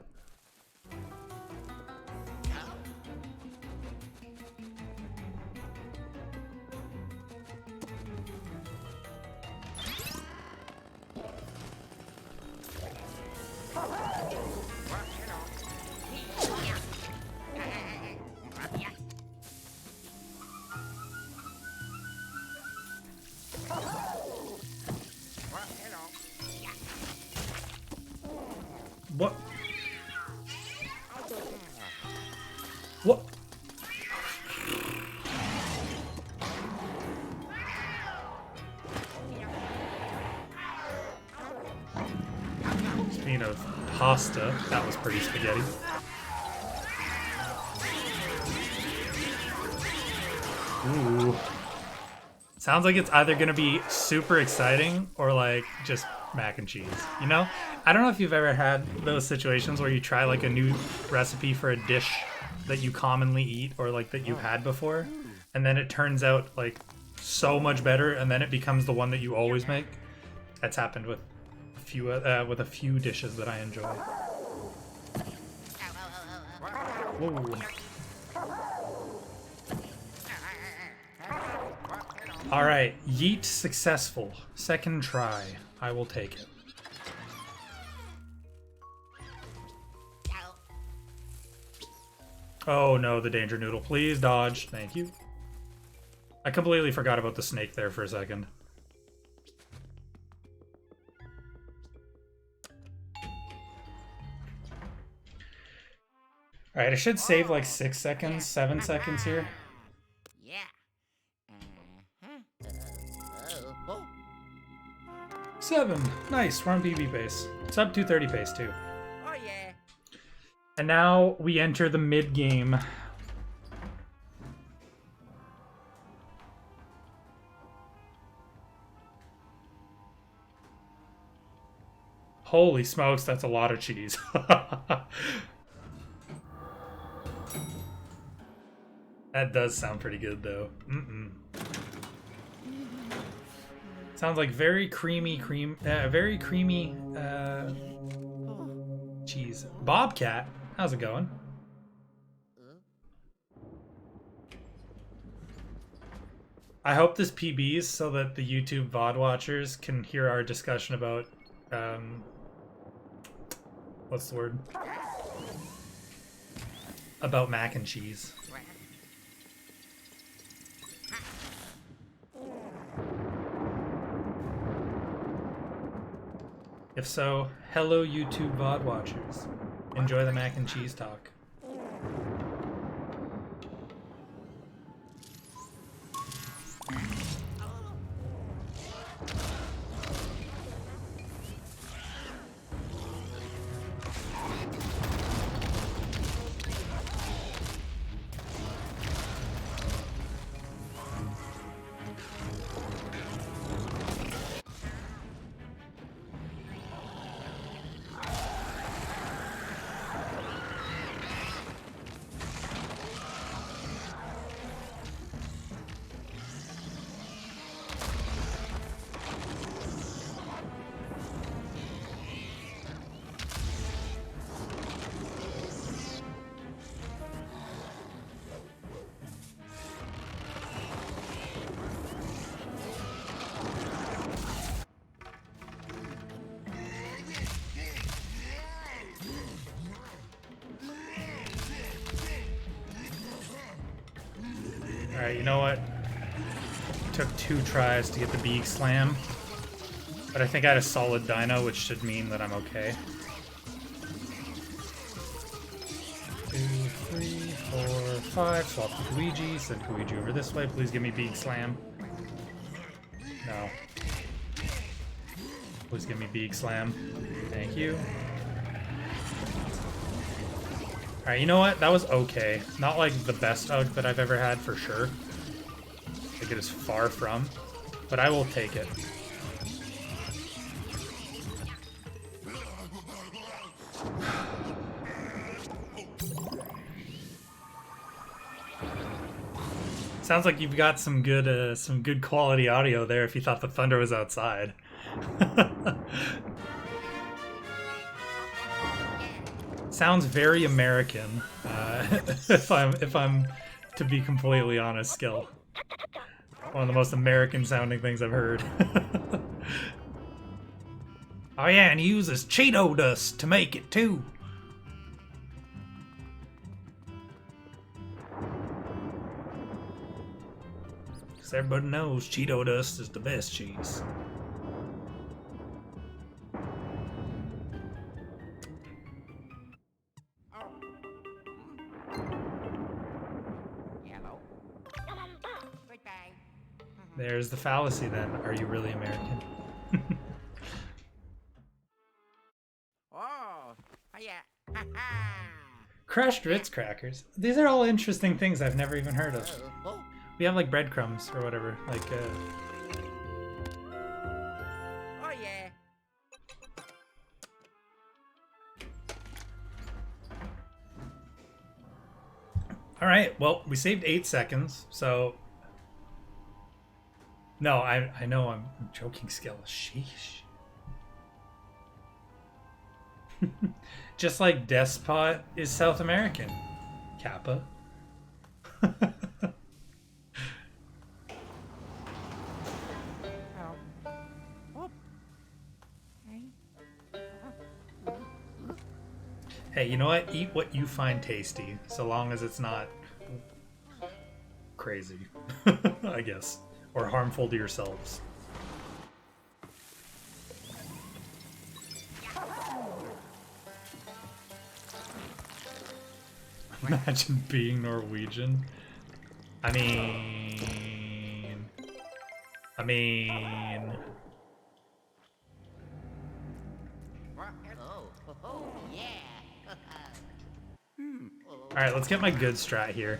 What? What? Speaking of pasta, that was pretty spaghetti. Ooh. Sounds like it's either gonna be super exciting or like just mac and cheese, you know? I don't know if you've ever had those situations where you try like a new recipe for a dish that you commonly eat or like that you've had before, and then it turns out like so much better, and then it becomes the one that you always make. That's happened with a few dishes that I enjoy. Whoa. All right, yeet successful. Second try. I will take it. Oh no, the danger noodle. Please dodge. Thank you. I completely forgot about the snake there for a second. Alright, I should save like 6 seconds, 7 seconds here. Yeah. 7. Nice, we're on BB pace. Sub 230 pace too. Oh yeah. And now we enter the mid game. Holy smokes, that's a lot of cheese. That does sound pretty good though. Sounds like very creamy cheese. Bobcat, how's it going? I hope this PBs so that the YouTube VOD watchers can hear our discussion about what's the word? About mac and cheese. If so, hello YouTube VOD watchers. Enjoy the mac and cheese talk. Alright, you know what? Took 2 tries to get the beak slam, but I think I had a solid dino, which should mean that I'm okay. 2, 3, 4, 5. Swap to Luigi. Send Luigi over this way. Please give me Beak Slam. No. Please give me Beak Slam. Thank you. Alright, you know what? That was okay. Not like the best hug that I've ever had, for sure. Like, it is far from. But I will take it. Sounds like you've got some good quality audio there if you thought the thunder was outside. Sounds very American, if I'm to be completely honest. Skill, one of the most American sounding things I've heard. Oh yeah, and he uses Cheeto dust to make it too. Because everybody knows Cheeto dust is the best cheese. There's the fallacy then. Are you really American? Oh, yeah. Crushed Ritz crackers. These are all interesting things I've never even heard of. Oh, We have like breadcrumbs or whatever. Like, oh yeah. Alright, well, we saved 8 seconds, so... No, I know I'm joking, Skill. Sheesh. Just like Despot is South American. Kappa. Hey, you know what? Eat what you find tasty, so long as it's not crazy, I guess, or harmful to yourselves. Imagine being Norwegian. I mean... Oh, yeah. Alright, let's get my good strat here.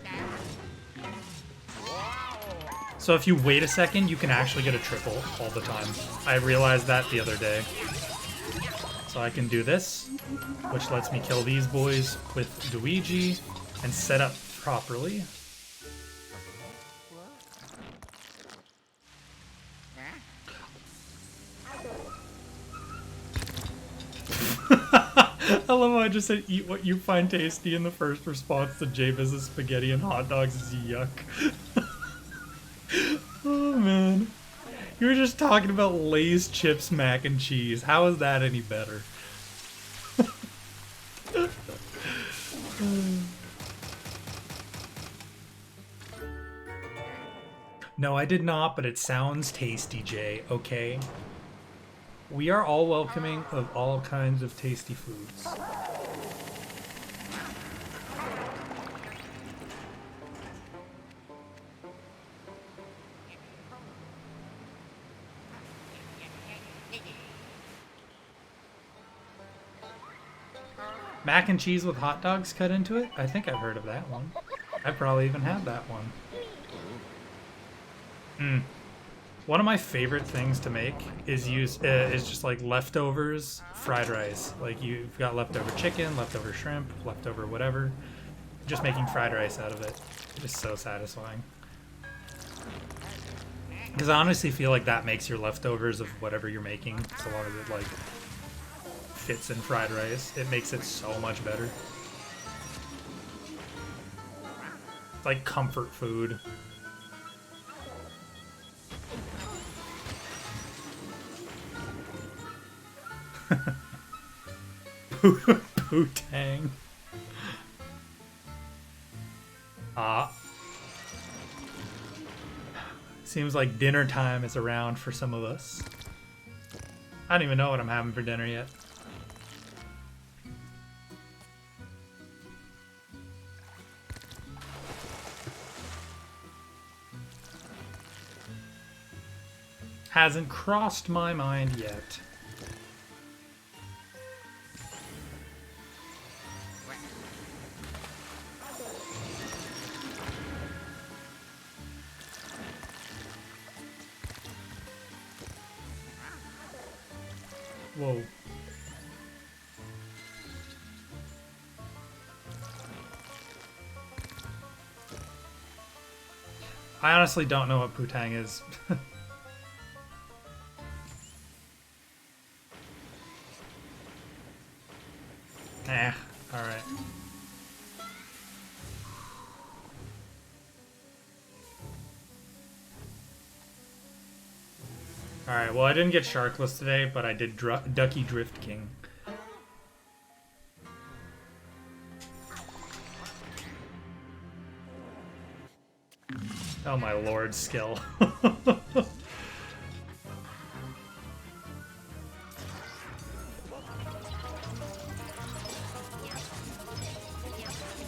So if you wait a second, you can actually get a triple all the time. I realized that the other day. So I can do this, which lets me kill these boys with Luigi and set up properly. I love how I just said eat what you find tasty in the first response to Jabez's spaghetti and hot dogs is yuck. Oh man. You were just talking about Lay's chips, mac and cheese. How is that any better? No, I did not, but it sounds tasty, Jay, okay? We are all welcoming of all kinds of tasty foods. Mac and cheese with hot dogs cut into it? I think I've heard of that one. I probably even had that one. One of my favorite things to make is is just like leftovers fried rice. Like you've got leftover chicken, leftover shrimp, leftover whatever. Just making fried rice out of it. It is so satisfying. Because I honestly feel like that makes your leftovers of whatever you're making, so long as it like fits in fried rice, it makes it so much better. It's like comfort food. Poo-tang. Seems like dinner time is around for some of us. I don't even know what I'm having for dinner yet. Hasn't crossed my mind yet. Whoa. I honestly don't know what Putang is. Alright. Alright, well I didn't get Sharkless today, but I did Ducky Drift King. Oh my lord, skill.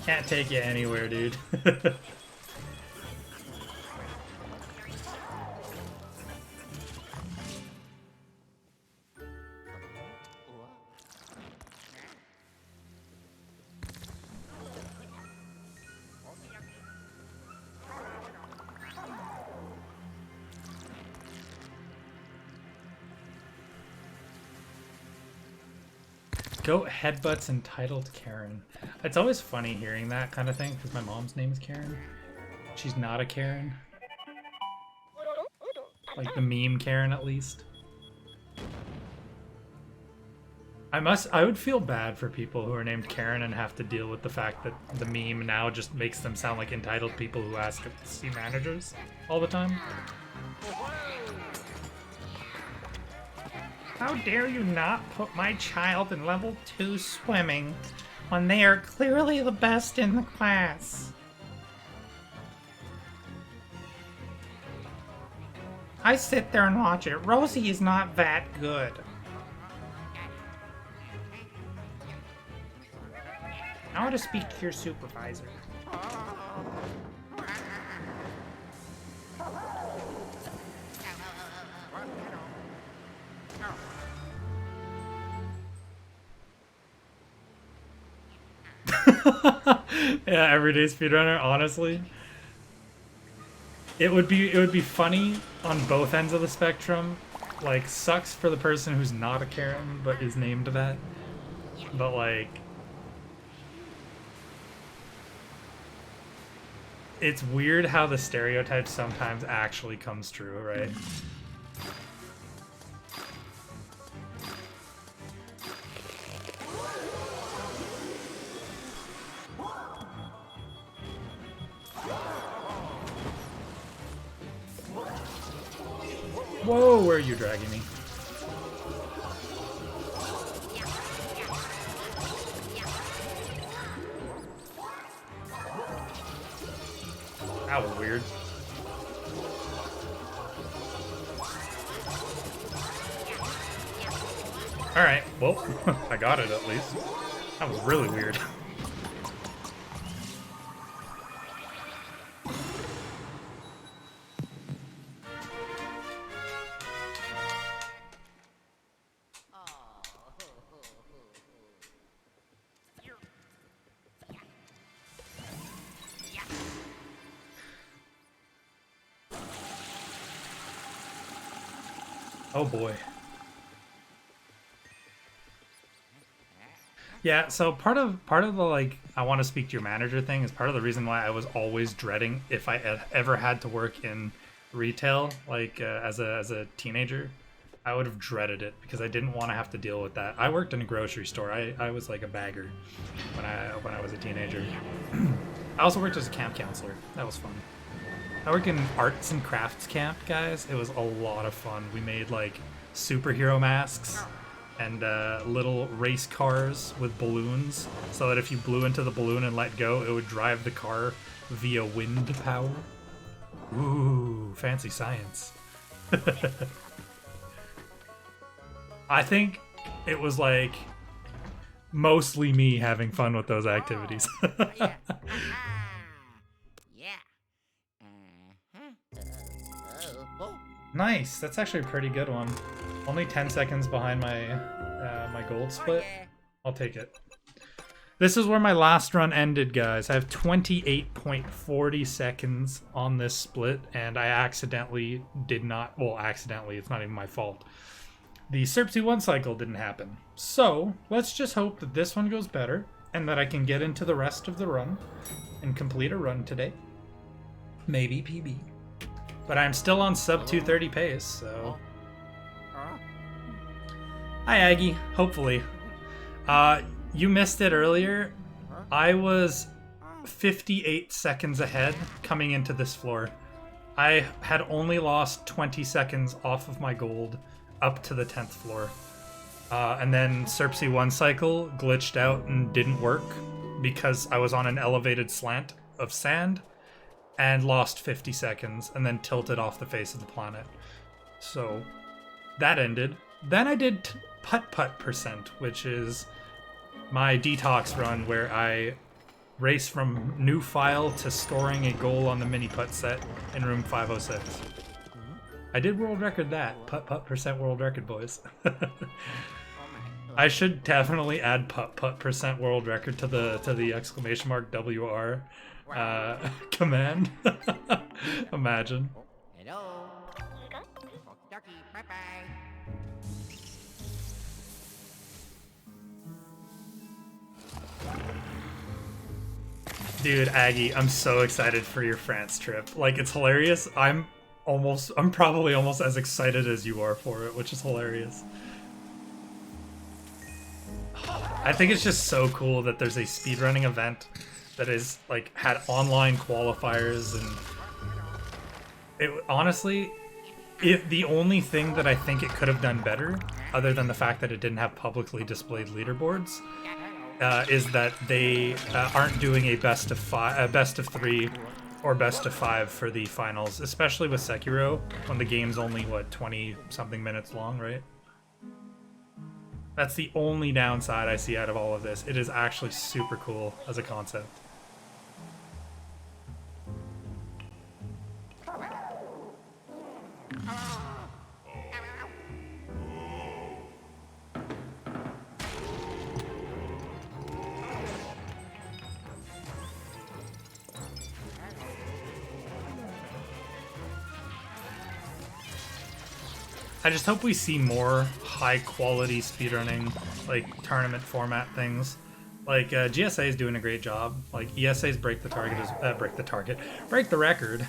Can't take you anywhere, dude. Goat headbutts entitled Karen. It's always funny hearing that kind of thing because my mom's name is Karen. She's not a Karen. Like the meme Karen, at least. I would feel bad for people who are named Karen and have to deal with the fact that the meme now just makes them sound like entitled people who ask to see managers all the time. How dare you not put my child in level 2 swimming when they are clearly the best in the class? I sit there and watch it. Rosie is not that good. I want to speak to your supervisor. Yeah, everyday speedrunner, honestly. It would be funny on both ends of the spectrum. Like, sucks for the person who's not a Karen but is named that. But like, it's weird how the stereotype sometimes actually comes true, right? Whoa, where are you dragging me? That was weird. Alright, well, I got it at least. That was really weird. Oh boy. Yeah, so part of the like I want to speak to your manager thing is part of the reason why I was always dreading if I ever had to work in retail, like as a teenager. I would have dreaded it because I didn't want to have to deal with that. I worked in a grocery store. I was like a bagger when I was a teenager. I also worked as a camp counselor. That was fun. I work in arts and crafts camp, guys. It was a lot of fun. We made like superhero masks and little race cars with balloons so that if you blew into the balloon and let go, it would drive the car via wind power. Ooh, fancy science. I think it was like mostly me having fun with those activities. Yeah. Yeah. Oh. Nice. That's actually a pretty good one. Only 10 seconds behind my my gold Oh split. yeah. I'll take it. This is where my last run ended, guys. I have 28.40 seconds on this split, and I accidentally did not... Well, accidentally, it's not even my fault. The Serpsy 1 cycle didn't happen. So, let's just hope that this one goes better, and that I can get into the rest of the run and complete a run today. Maybe PB. But I'm still on sub 230 pace, so... Hi, Aggie. Hopefully. You missed it earlier. I was 58 seconds ahead coming into this floor. I had only lost 20 seconds off of my gold up to the 10th floor. And then Serpsy 1 cycle glitched out and didn't work because I was on an elevated slant of sand and lost 50 seconds and then tilted off the face of the planet. So that ended. Then I did putt-putt percent, which is my detox run where I race from new file to scoring a goal on the mini putt set in room 506. I did world record that. Putt-putt percent world record, boys. I should definitely add putt-putt percent world record to the exclamation mark WR command. Imagine. Hello. Ducky, bye-bye. Dude, Aggie, I'm so excited for your France trip. Like, it's hilarious. I'm probably almost as excited as you are for it, which is hilarious. I think it's just so cool that there's a speedrunning event that is, like, had online qualifiers, and it honestly, the only thing that I think it could have done better, other than the fact that it didn't have publicly displayed leaderboards, is that they aren't doing a best of 3 or best of 5 for the finals, especially with Sekiro when the game's only what 20 something minutes long, right? That's the only downside I see out of all of this. It is actually super cool as a concept. I just hope we see more high-quality speedrunning, like, tournament format things. Like, GSA is doing a great job. Like, ESA's break the break the record.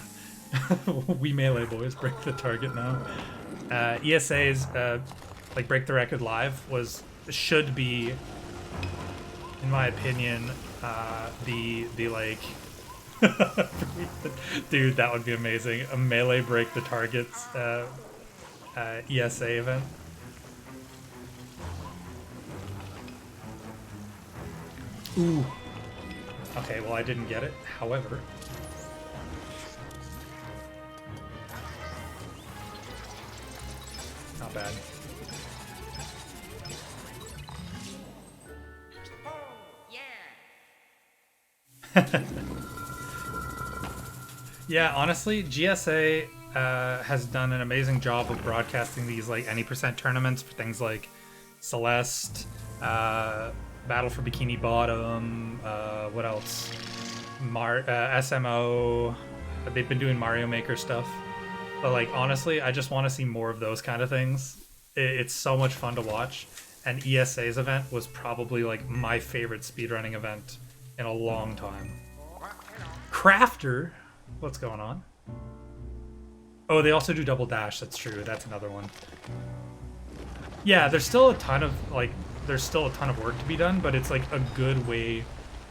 We Melee boys break the target now. ESA's, like, break the record live should be, in my opinion, the like... Dude, that would be amazing. A Melee break the targets, ESA event. Ooh. Okay, well I didn't get it. However, not bad. Yeah. Yeah, honestly, GSA has done an amazing job of broadcasting these like any percent tournaments for things like Celeste, Battle for Bikini Bottom, what else? SMO. They've been doing Mario Maker stuff. But like honestly, I just want to see more of those kind of things. It's so much fun to watch. And ESA's event was probably like my favorite speedrunning event in a long time. Crafter, what's going on? Oh, they also do double dash. That's true. That's another one. Yeah, there's still a ton of work to be done, but it's like a good way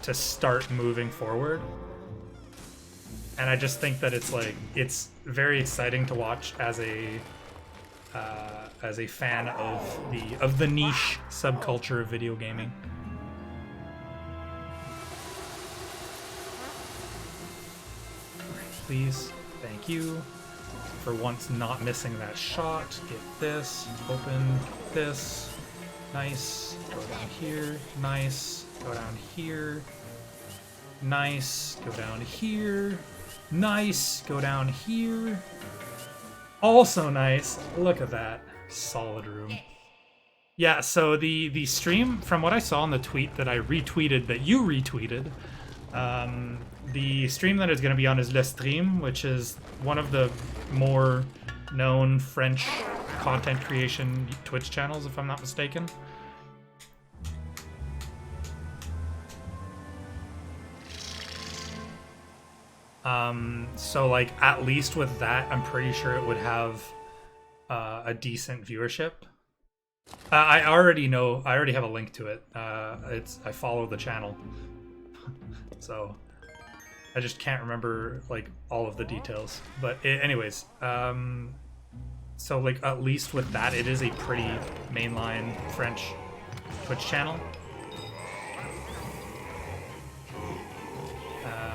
to start moving forward. And I just think that it's very exciting to watch as a fan of the niche subculture of video gaming. Please, thank you. For once not missing that shot. Get this, open this, nice, go down here, nice, go down here, nice, go down here, nice, go down here, Also nice. Look at that. Solid room. Yeah, so the stream, from what I saw in the tweet that I retweeted, that you retweeted, the stream that is going to be on is Le Stream, which is one of the more known French content creation Twitch channels, if I'm not mistaken. So like at least with that, I'm pretty sure it would have a decent viewership. I already have a link to it. I follow the channel, so I just can't remember like all of the details. But anyways, so like at least with that, it is a pretty mainline French Twitch channel.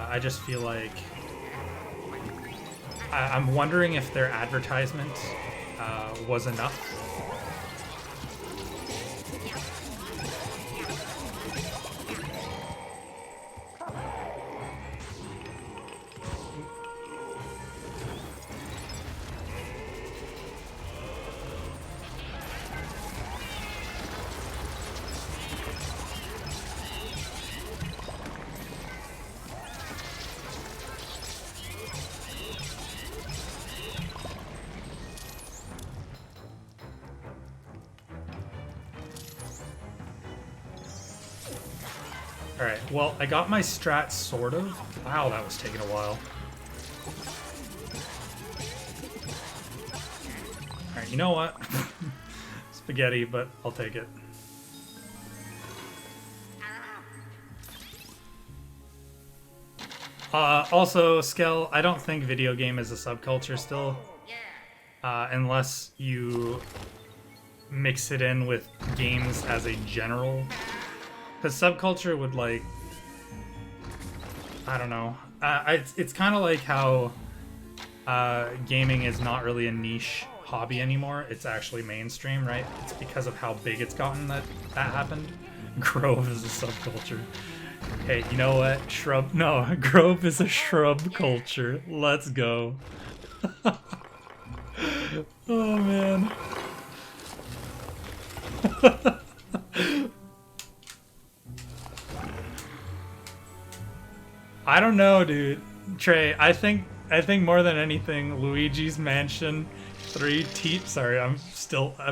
I just feel like I'm wondering if their advertisement was enough. Alright, well, I got my strat sort of. Wow, that was taking a while. Alright, you know what? Spaghetti, but I'll take it. Also, Skell, I don't think video game is a subculture still. Unless you mix it in with games as a general. Because subculture would, like, I don't know. It's kind of like how gaming is not really a niche hobby anymore. It's actually mainstream, right? It's because of how big it's gotten that happened. Grove is a subculture. Hey, you know what? No, Grove is a shrub culture. Let's go. Oh, man. I don't know, dude. Trey, I think more than anything, Luigi's Mansion 3 sorry, I'm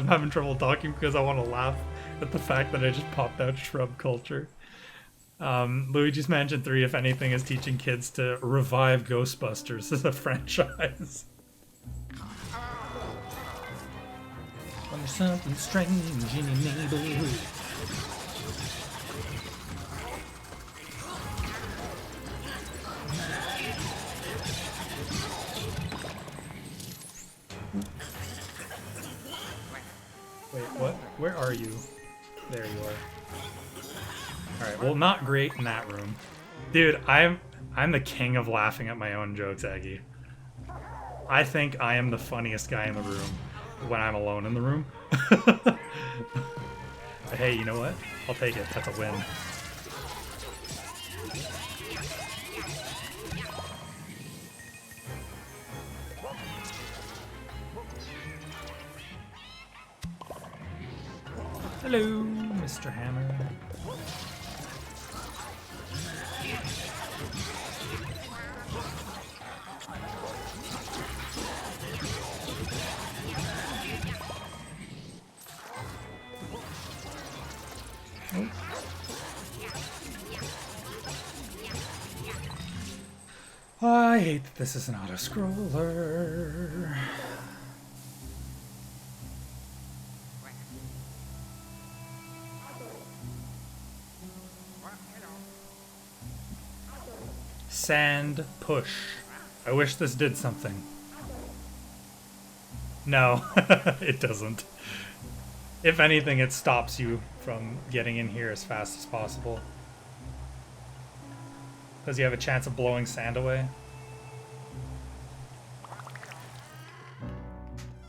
having trouble talking because I want to laugh at the fact that I just popped out shrub culture. Luigi's Mansion 3, if anything, is teaching kids to revive Ghostbusters as a franchise. There's something strange in your neighborhood. Wait, what? Where are you? There you are. Alright, well, not great in that room. Dude, I'm the king of laughing at my own jokes, Aggie. I think I am the funniest guy in the room when I'm alone in the room. But hey, you know what? I'll take it. That's a win. Hello, Mr. Hammer. I hate that this is an auto-scroller. Sand push. I wish this did something. No, it doesn't. If anything, it stops you from getting in here as fast as possible. Because you have a chance of blowing sand away.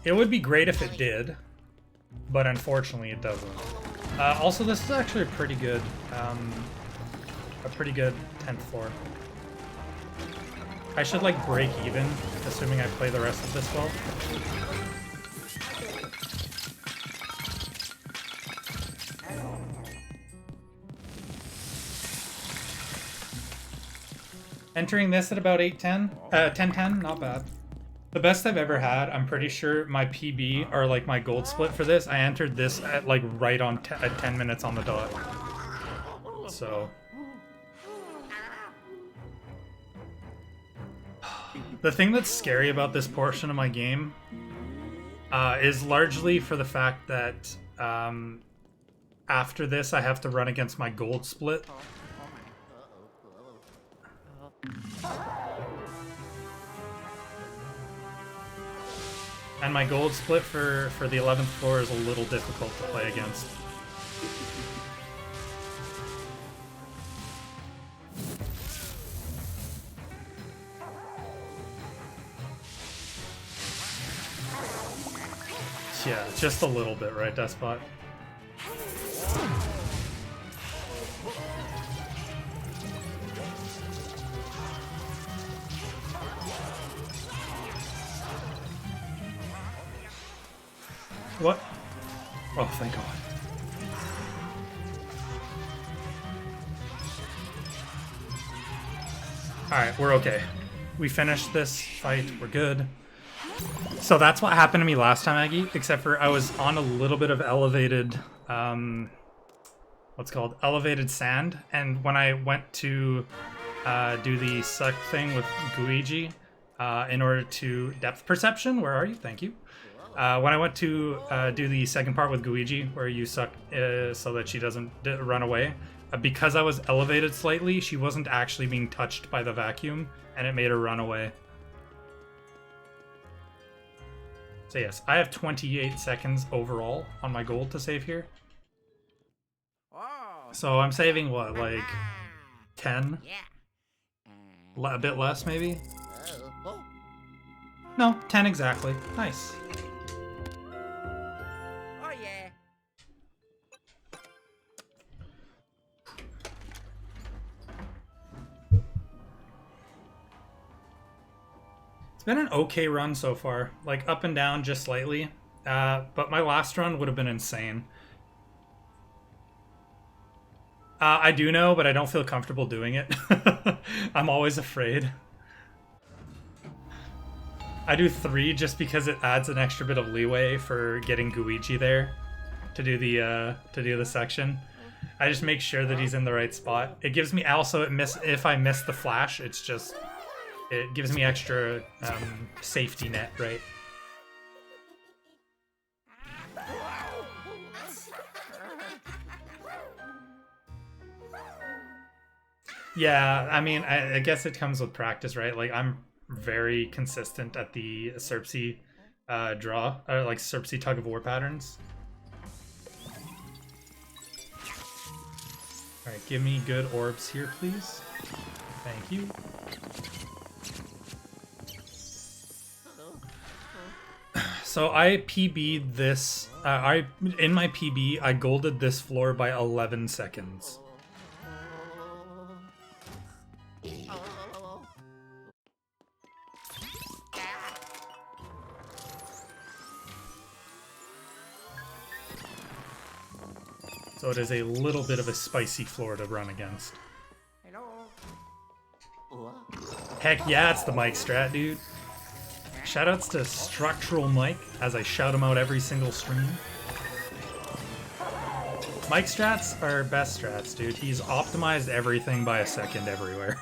It would be great if it did, but unfortunately it doesn't. Also, this is actually a pretty good 10th floor. I should like break even, assuming I play the rest of this well. Entering this at about 8:10, 10:10, not bad. The best I've ever had, I'm pretty sure my PB, or like my gold split for this, I entered this at like right on at 10 minutes on the dot. So. The thing that's scary about this portion of my game is largely for the fact that after this I have to run against my gold split. And my gold split for the 11th floor is a little difficult to play against. Yeah, just a little bit, right, Despot? What? Oh, thank God. Alright, we're okay. We finished this fight, we're good. So that's what happened to me last time, Aggie, except for I was on a little bit of elevated, what's called elevated sand, and when I went to do the suck thing with Luigi, in order to depth perception, where are you? Thank you. When I went to do the second part with Luigi, where you suck so that she doesn't run away, because I was elevated slightly, she wasn't actually being touched by the vacuum, and it made her run away. So yes, I have 28 seconds overall on my gold to save here. So I'm saving what, like 10? A bit less, maybe? No, 10 exactly. Nice. Oh yeah. It's been an okay run so far, like up and down just slightly, but my last run would have been insane. I do know, but I don't feel comfortable doing it. I'm always afraid. I do 3 just because it adds an extra bit of leeway for getting Luigi there to do the section. I just make sure that he's in the right spot. It gives me also if I miss the flash, it gives me extra safety net, right? Yeah, I mean, I guess it comes with practice, right? Like, I'm very consistent at the Serpsy draw, or like Serpsy tug of war patterns. Alright, give me good orbs here, please. Thank you. So I PB'd this, in my PB, I golded this floor by 11 seconds. So it is a little bit of a spicy floor to run against. Heck yeah, it's the Mike strat, dude. Shoutouts to Structural Mike, as I shout him out every single stream. Mike strats are best strats, dude. He's optimized everything by a second everywhere.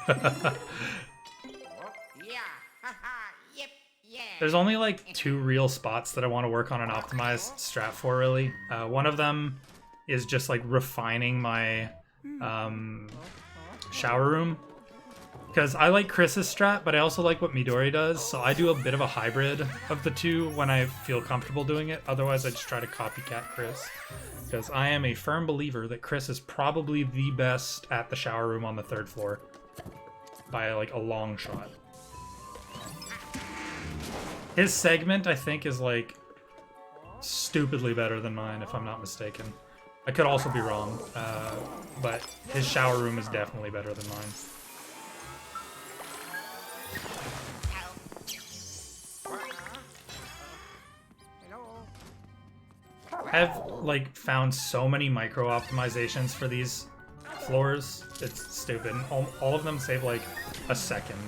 There's only like 2 real spots that I want to work on an optimized strat for, really. One of them is just like refining my shower room. Because I like Chris's strat, but I also like what Midori does, so I do a bit of a hybrid of the two when I feel comfortable doing it. Otherwise, I just try to copycat Chris. Because I am a firm believer that Chris is probably the best at the shower room on the 3rd floor. By like a long shot. His segment, I think, is like stupidly better than mine, if I'm not mistaken. I could also be wrong, but his shower room is definitely better than mine. I've like found so many micro optimizations for these floors. It's stupid. All of them save like a second.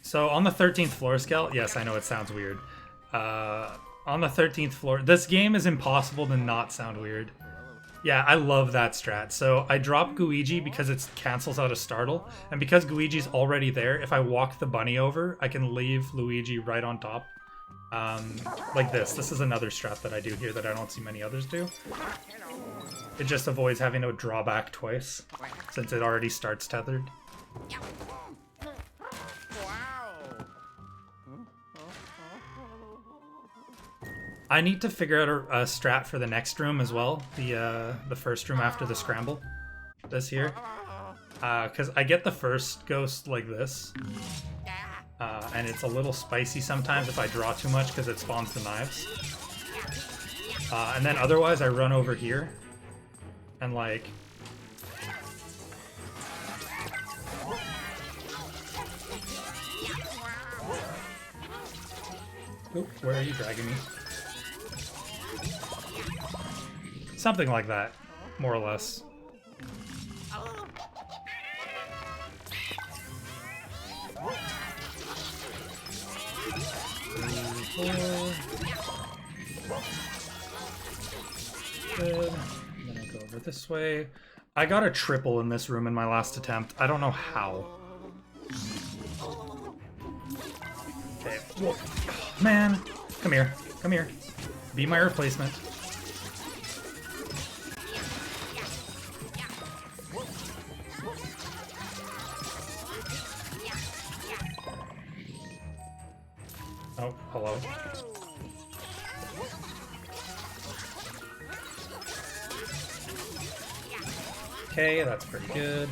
So on the 13th floor scale, yes, I know it sounds weird. On the 13th floor, this game is impossible to not sound weird. Yeah, I love that strat. So I drop Luigi because it cancels out a startle, and because Luigi's already there, if I walk the bunny over, I can leave Luigi right on top. Like this. This is another strat that I do here that I don't see many others do. It just avoids having to draw back twice, since it already starts tethered. I need to figure out a strat for the next room as well. The first room after the scramble. This here. Because I get the first ghost like this. And it's a little spicy sometimes if I draw too much because it spawns the knives. And then otherwise I run over here. And like... Oop, where are you dragging me? Something like that, more or less. Good. Then I go over this way. I got a triple in this room in my last attempt. I don't know how. Okay. Whoa. Man, come here. Come here. Be my replacement. Oh, hello. Okay, that's pretty good.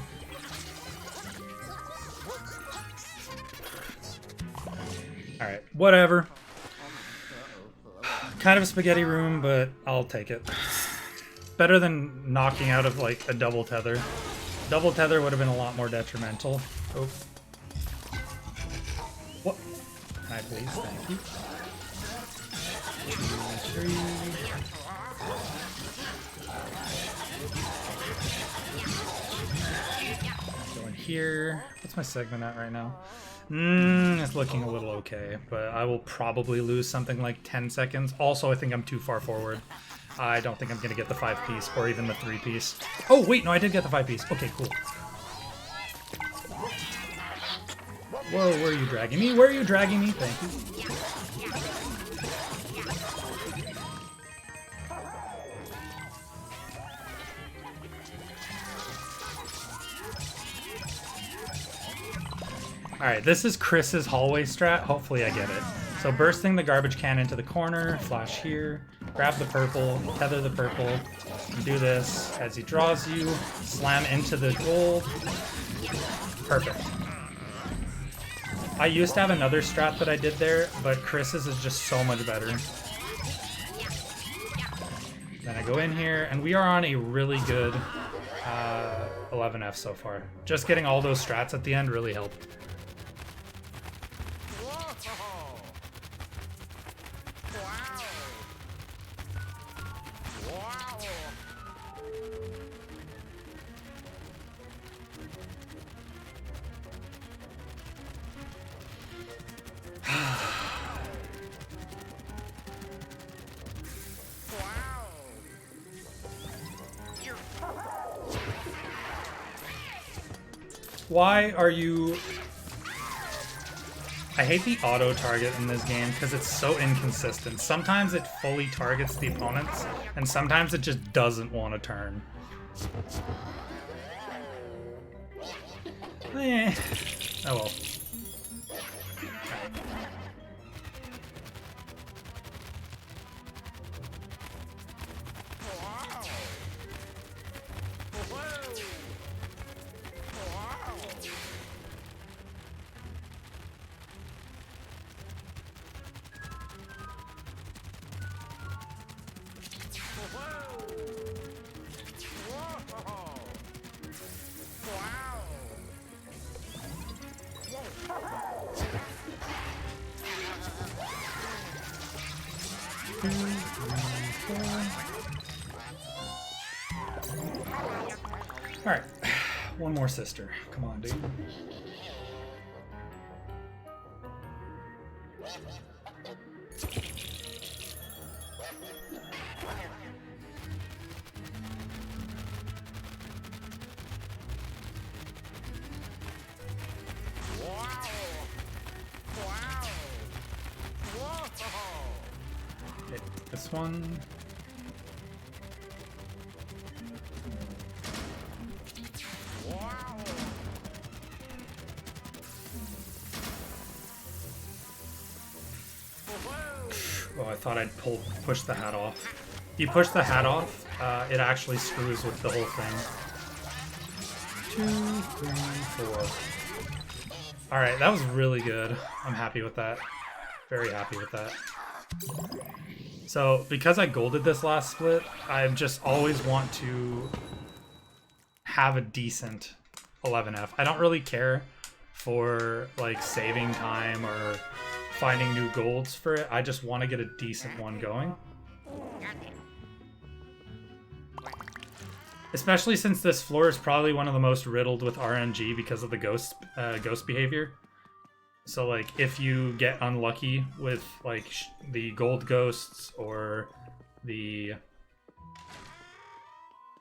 Alright, whatever. Kind of a spaghetti room, but I'll take it. Better than knocking out of like a double tether. Double tether would have been a lot more detrimental. Oh. What? Can I please? Thank you. 2, 3. Going here. What's my segment at right now? It's looking a little okay, but I will probably lose something like 10 seconds. Also, I think I'm too far forward. I don't think I'm going to get the 5-piece or even the 3-piece. Oh, wait, no, I did get the 5-piece. Okay, cool. Whoa, where are you dragging me? Where are you dragging me? Thank you. Alright, this is Chris's hallway strat. Hopefully I get it. So bursting the garbage can into the corner, flash here, grab the purple, tether the purple, and do this. As he draws you, slam into the gold. Perfect. I used to have another strat that I did there, but Chris's is just so much better. Then I go in here, and we are on a really good 11F so far. Just getting all those strats at the end really helped. Why are you... I hate the auto target in this game because it's so inconsistent. Sometimes it fully targets the opponents, and sometimes it just doesn't want to turn. Eh. Oh well. 2, 3, 4. Alright. One more sister. Come on, dude. Hit this one. Oh, I thought I'd push the hat off. If you push the hat off, it actually screws with the whole thing. 2, 3, 4. Alright, that was really good. I'm happy with that. Very happy with that. So, because I golded this last split, I just always want to have a decent 11F. I don't really care for, like, saving time or finding new golds for it. I just want to get a decent one going. Especially since this floor is probably one of the most riddled with RNG because of the ghost behavior. So, like, if you get unlucky with, like, the gold ghosts or the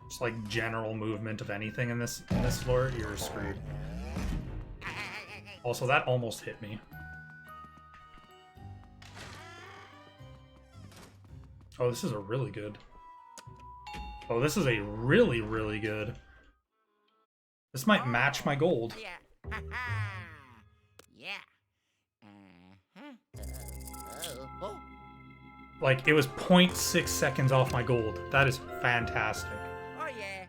just, like, general movement of anything in this floor, you're screwed. Also, that almost hit me. Oh, this is a really good. Oh, this is a really, really good. This might match my gold. Yeah. Yeah. Oh. Like, it was 0.6 seconds off my gold. That is fantastic. Oh yeah.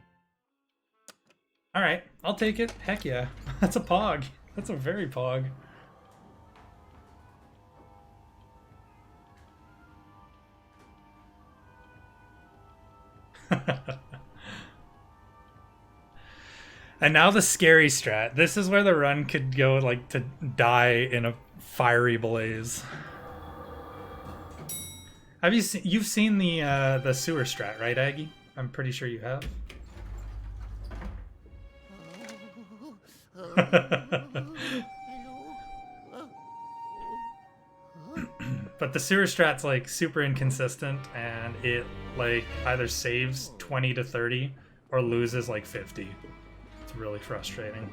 Alright, I'll take it. Heck yeah. That's a pog. That's a very pog. And now the scary strat. This is where the run could go, like, to die in a fiery blaze. Have you've seen the sewer strat, right, Aggie? I'm pretty sure you have. But the sewer strat's, like, super inconsistent, and it, like, either saves 20 to 30 or loses, like, 50. It's really frustrating.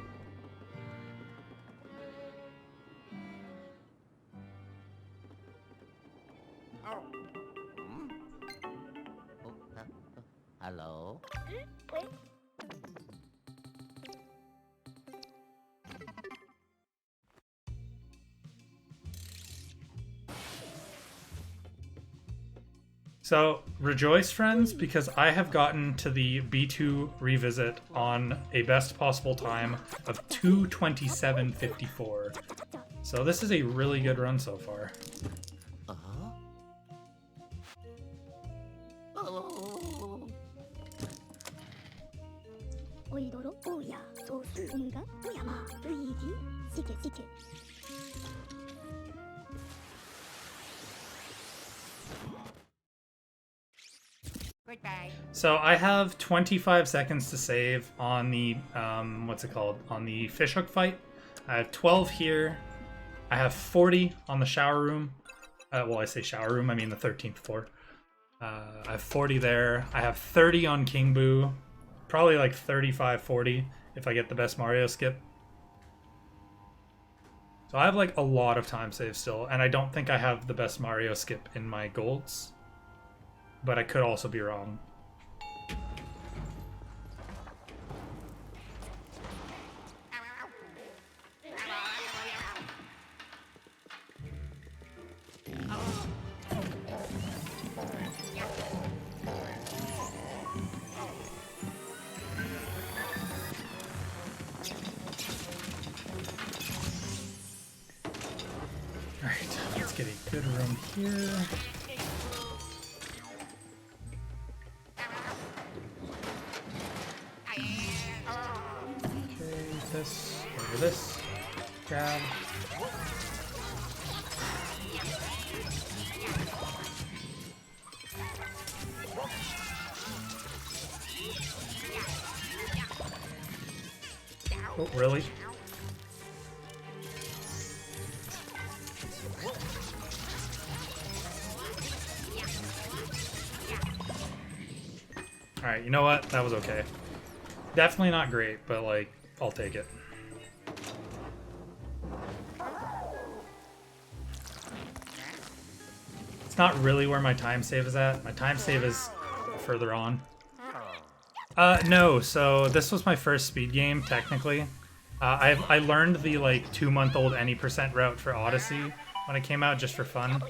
Oh. Hello. So, rejoice, friends, because I have gotten to the B2 revisit on a best possible time of 2:27:54. So this is a really good run so far. Oh. おいどろおやそうすんがおやまルイージしけしけ Goodbye. So I have 25 seconds to save on the, what's it called? On the fishhook fight. I have 12 here. I have 40 on the shower room. Well, I say shower room, I mean the 13th floor. I have 40 there. I have 30 on King Boo. Probably like 35, 40 if I get the best Mario skip. So I have like a lot of time saved still, and I don't think I have the best Mario skip in my golds. But I could also be wrong. Alright, let's get a good room here. This, over this, grab. Oh, really? Alright, you know what? That was okay. Definitely not great, but like, I'll take it. It's not really where my time save is at. My time save is further on. No, so this was my first speed game, technically. I learned the like 2-month-old any % route for Odyssey when it came out just for fun.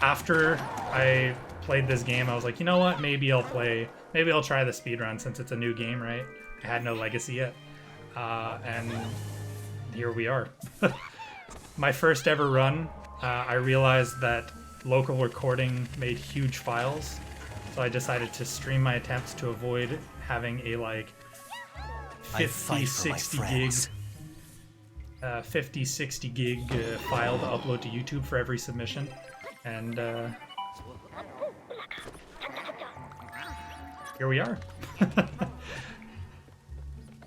After I played this game, I was like, you know what? Maybe I'll try the speedrun since it's a new game, right? I had no legacy yet. And here we are. My first ever run, I realized that local recording made huge files, so I decided to stream my attempts to avoid having a like 50, 60 gig 60 gig file to upload to YouTube for every submission. And here we are.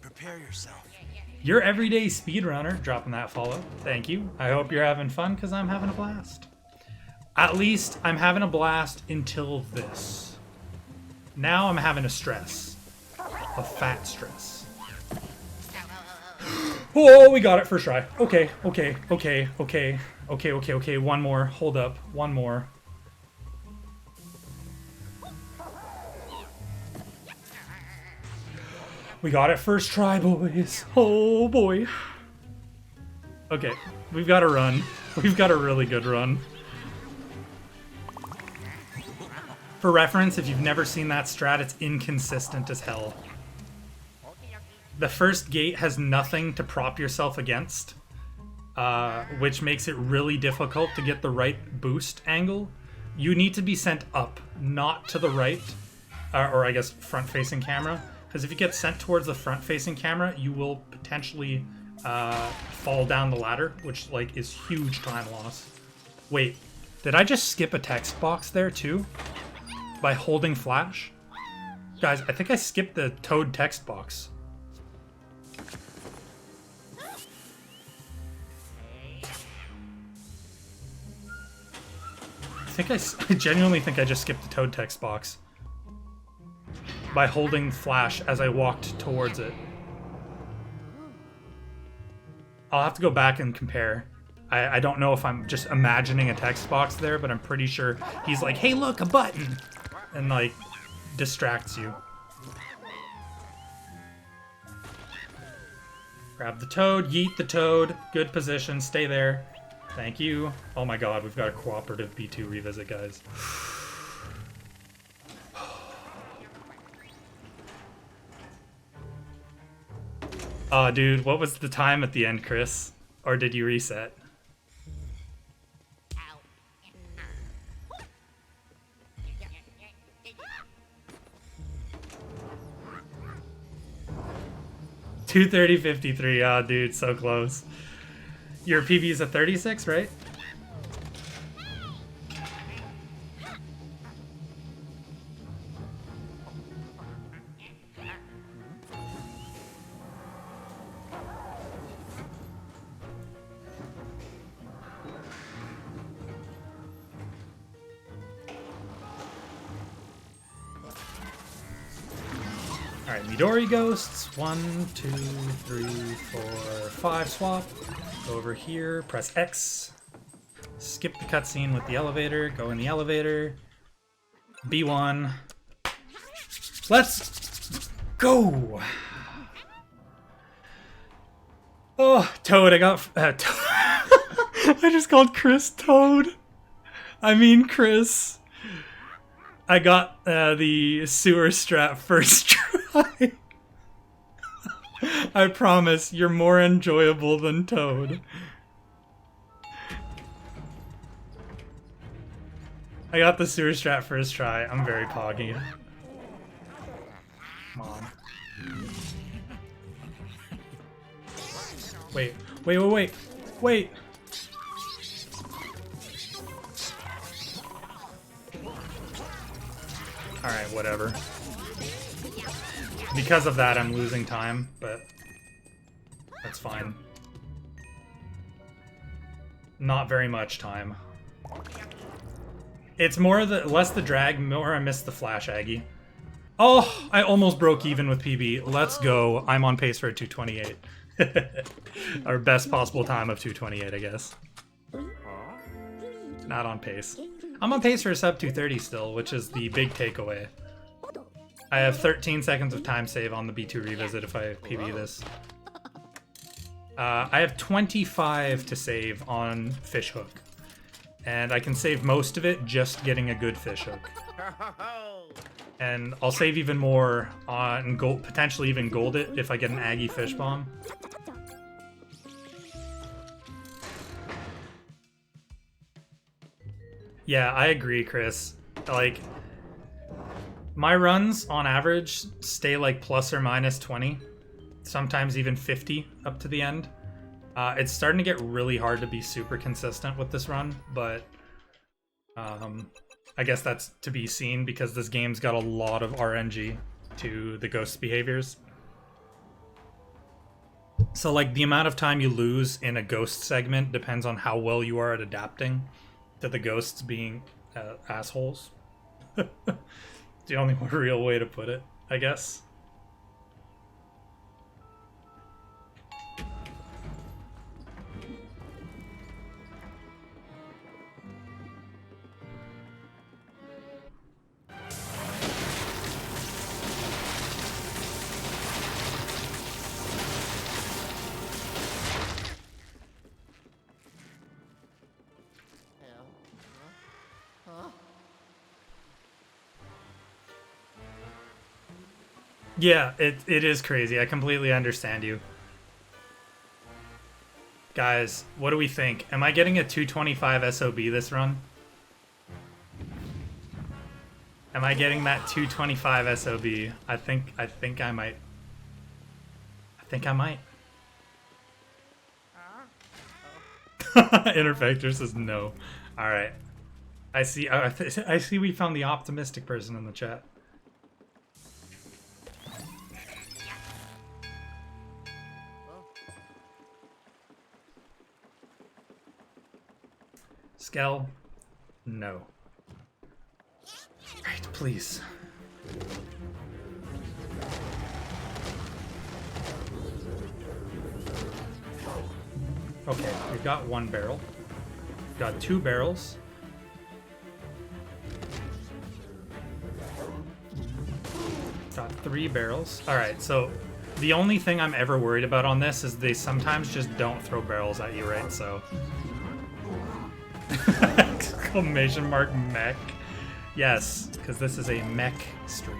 Prepare yourself. Your everyday speedrunner, dropping that follow. Thank you. I hope you're having fun, because I'm having a blast. At least I'm having a blast until this. Now I'm having a stress. A fat stress. Oh, we got it first try. Okay. One more. Hold up. One more. We got it first try, boys. Oh, boy. Okay. We've got a run. We've got a really good run. For reference, if you've never seen that strat, it's inconsistent as hell. The first gate has nothing to prop yourself against, which makes it really difficult to get the right boost angle. You need to be sent up, not to the right, or I guess front-facing camera. Because if you get sent towards the front-facing camera, you will potentially fall down the ladder, which like is huge time loss. Wait, did I just skip a text box there too? By holding flash? Guys, I think I skipped the Toad text box. I genuinely think I just skipped the Toad text box by holding flash as I walked towards it. I'll have to go back and compare. I don't know if I'm just imagining a text box there, but I'm pretty sure he's like, hey look, a button! And like, distracts you. Grab the Toad, yeet the Toad, good position, stay there. Thank you. Oh my god, we've got a cooperative B2 revisit, guys. Aw, dude, what was the time at the end, Chris? Or did you reset? Ow. 2:30:53. Ah, dude, so close. Your PB is a 36, right? Alright, Midori ghosts. 1, 2, 3, 4, 5. Swap. Go over here. Press X. Skip the cutscene with the elevator. Go in the elevator. B1. Let's go! Oh, Toad. I got... I just called Chris Toad. I mean Chris. I got the sewer strat first try. I promise, you're more enjoyable than Toad. I got the sewer strat first try. I'm very poggy. Mom. Wait. Wait. Alright, whatever. Because of that, I'm losing time, but that's fine. Not very much time. It's more less the drag, more I miss the flash Aggie. Oh, I almost broke even with PB. Let's go. I'm on pace for a 228. Our best possible time of 228, I guess. Not on pace. I'm on pace for a sub 230 still, which is the big takeaway. I have 13 seconds of time save on the B2 revisit if I PB this. I have 25 to save on Fishhook. And I can save most of it just getting a good Fishhook. And I'll save even more on gold, potentially even gold it if I get an Aggie Fish Bomb. Yeah, I agree, Chris. Like, my runs on average stay like plus or minus 20, sometimes even 50 up to the end. It's starting to get really hard to be super consistent with this run, but I guess that's to be seen because this game's got a lot of RNG to the ghost behaviors. So like the amount of time you lose in a ghost segment depends on how well you are at adapting to the ghosts being assholes. The only real way to put it, I guess. Yeah, it is crazy. I completely understand you. Guys, what do we think? Am I getting a 225 SOB this run? Am I getting that 225 SOB? I think I might. I think I might. Interfactor says no. All right. I see. I see. We found the optimistic person in the chat. Skell, no. Right, please. Okay, we've got one barrel. We've got two barrels. Got three barrels. Alright, so the only thing I'm ever worried about on this is they sometimes just don't throw barrels at you, right? So... Exclamation mark mech. Yes, because this is a mech stream.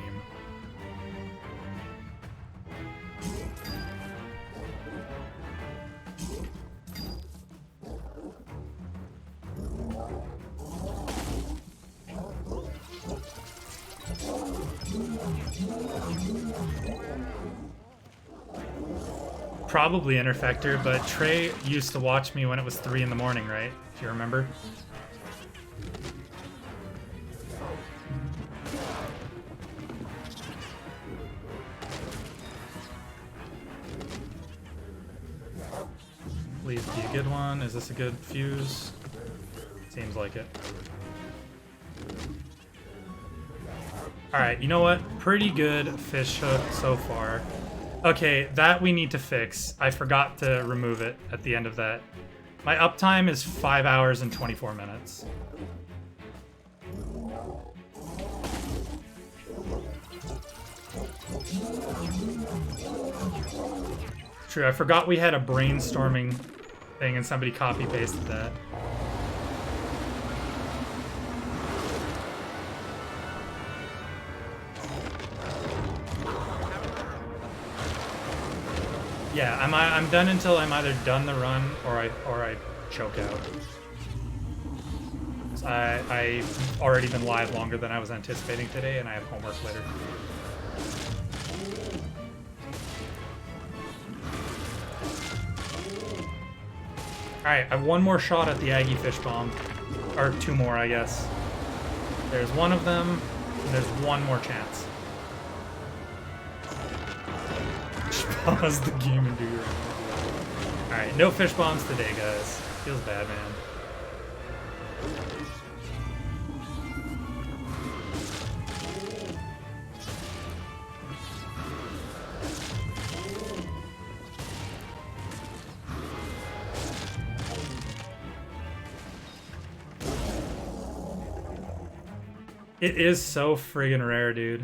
Probably Interfector, but Trey used to watch me when it was 3 in the morning, right? If you remember. Please be a good one. Is this a good fuse? Seems like it. Alright, you know what? Pretty good fish hook so far. Okay, that we need to fix. I forgot to remove it at the end of that. My uptime is 5 hours and 24 minutes. True, I forgot we had a brainstorming thing and somebody copy-pasted that. Yeah, I'm done until I'm either done the run or I choke out. I've already been live longer than I was anticipating today, and I have homework later. Alright, I have one more shot at the Aggie Fish Bomb. Or two more, I guess. There's one of them, and there's one more chance. Pause the game and do your own. Alright, no fish bombs today, guys. Feels bad, man. It is so friggin' rare, dude.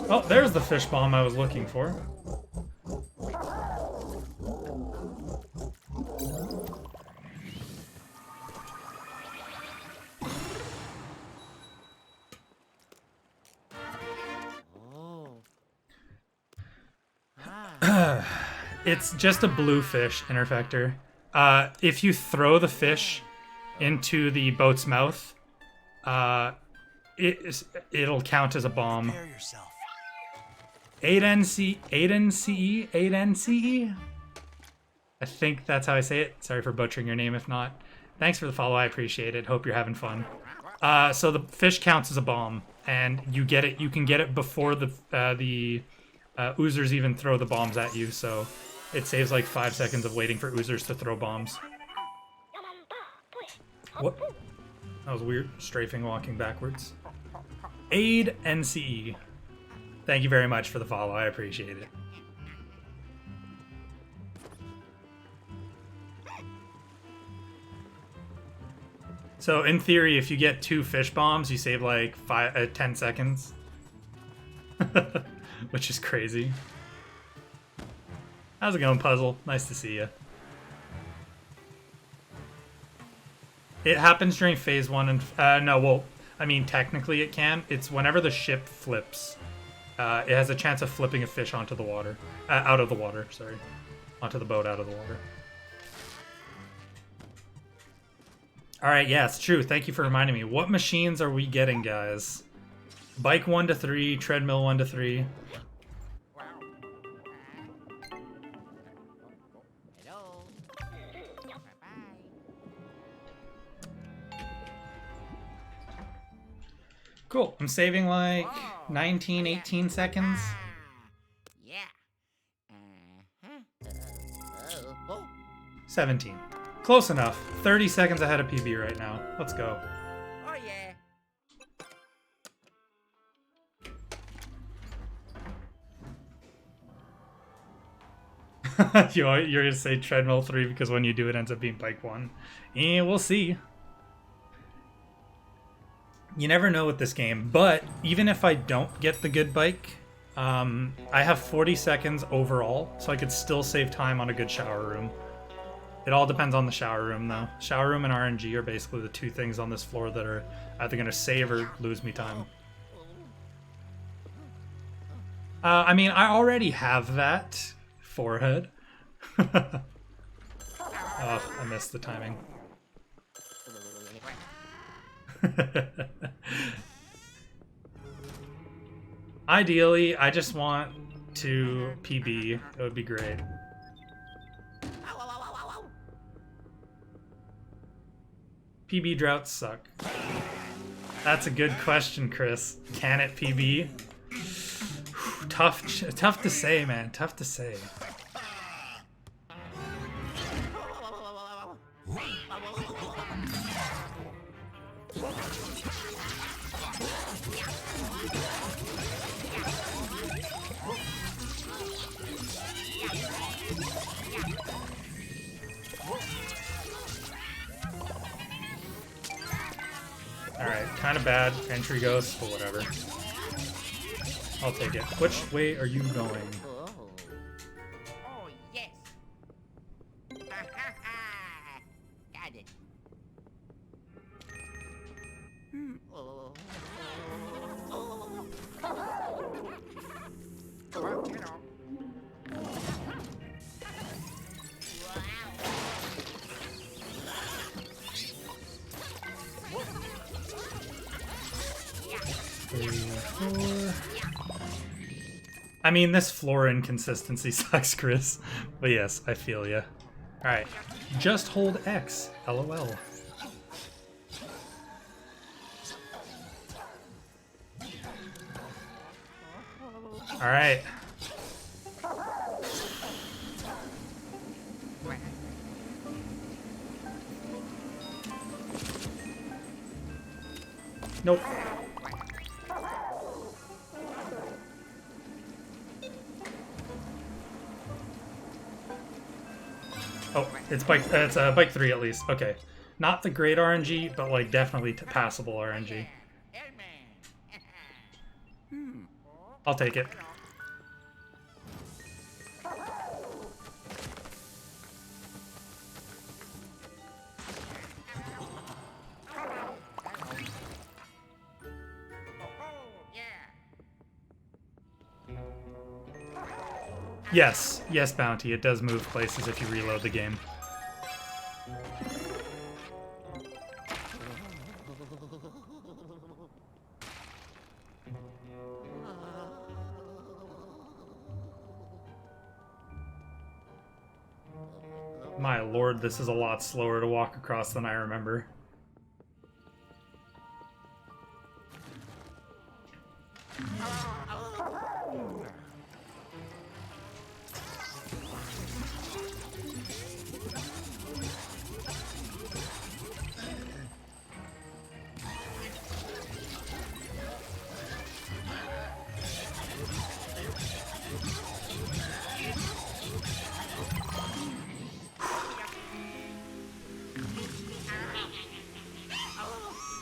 Oh, there's the fish bomb I was looking for. It's just a blue fish interfector. If you throw the fish into the boat's mouth, it'll count as a bomb. 8NCE? I think that's how I say it. Sorry for butchering your name if not. Thanks for the follow, I appreciate it. Hope you're having fun. So the fish counts as a bomb, and you can get it before the oozers even throw the bombs at you, so it saves like 5 seconds of waiting for oozers to throw bombs. What? That was weird. Strafing walking backwards. Aid NCE. Thank you very much for the follow. I appreciate it. So in theory, if you get 2 fish bombs, you save like 10 seconds. Which is crazy. How's it going, Puzzle? Nice to see you. It happens during phase 1 and... no, well, I mean, technically it can. It's whenever the ship flips. It has a chance of flipping a fish onto the water. Out of the water, sorry. Onto the boat out of the water. Alright, yeah, it's true. Thank you for reminding me. What machines are we getting, guys? Bike 1 to 3, treadmill 1 to 3. Hello. Bye-bye. Cool. I'm saving like 19, 18 seconds. Yeah. 17. Close enough. 30 seconds ahead of PB right now. Let's go. Oh yeah. You're gonna say treadmill 3 because when you do it ends up being bike 1. Yeah, we'll see. You never know with this game, but even if I don't get the good bike, I have 40 seconds overall, so I could still save time on a good shower room. It all depends on the shower room, though. Shower room and RNG are basically the 2 things on this floor that are either going to save or lose me time. I mean, I already have that forehead. Oh, I missed the timing. Ideally, I just want to PB. That would be great. PB droughts suck. That's a good question, Chris. Can it PB? Tough to say, man. Tough to say. Alright, kind of bad entry ghost, but whatever. I'll take it. Which way are you going? Oh yes. Got it. Oh. Well, you know. 3, 4. I mean, this floor inconsistency sucks, Chris. But yes, I feel ya. Alright. Just hold X. LOL. Alright. Nope. Oh, it's bike 3 at least. Okay. Not the great RNG, but like definitely passable RNG. I'll take it. Yes, yes, Bounty. It does move places if you reload the game. My lord, this is a lot slower to walk across than I remember.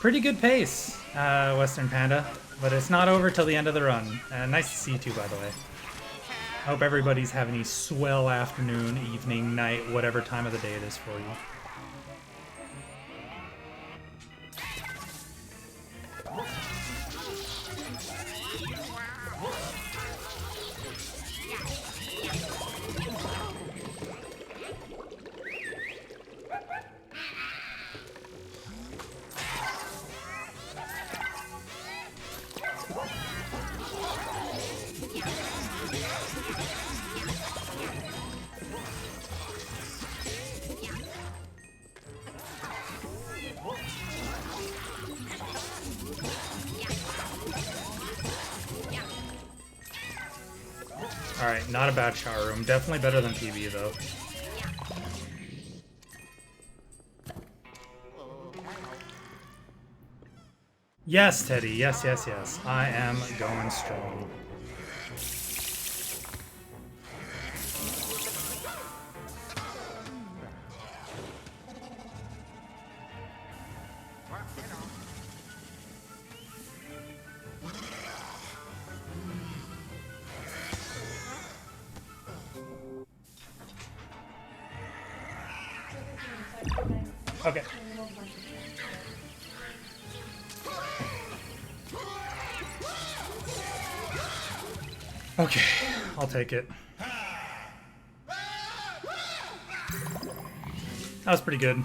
Pretty good pace, Western Panda, but it's not over till the end of the run. Nice to see you too, by the way. I hope everybody's having a swell afternoon, evening, night, whatever time of the day it is for you. Alright, not a bad shower room. Definitely better than PB, though. Yes, Teddy. Yes, yes, yes. I am going strong. Okay. Okay, I'll take it. That was pretty good.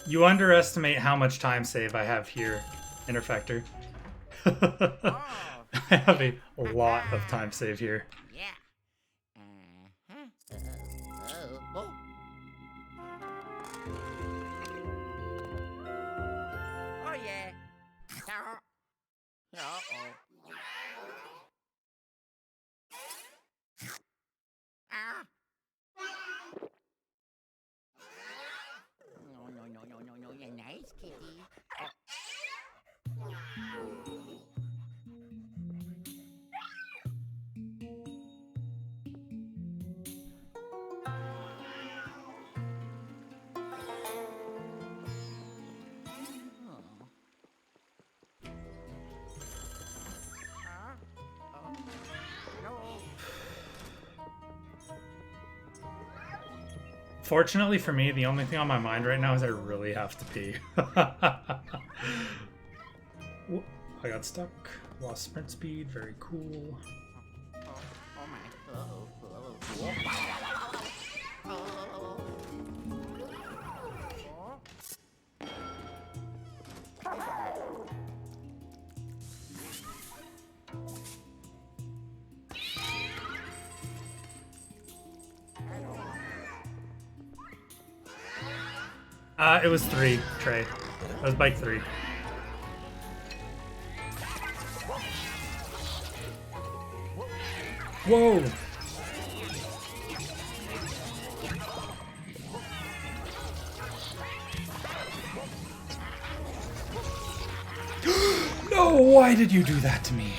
You underestimate how much time save I have here, Interfector. I have a lot of time save here. Yeah. Oh yeah. Uh-oh. Ah. No, you're nice, kitty. Fortunately for me, the only thing on my mind right now is I really have to pee. I got stuck. Lost sprint speed. Very cool. Oh my. It was 3, Trey. It was bike 3. Whoa! No, why did you do that to me?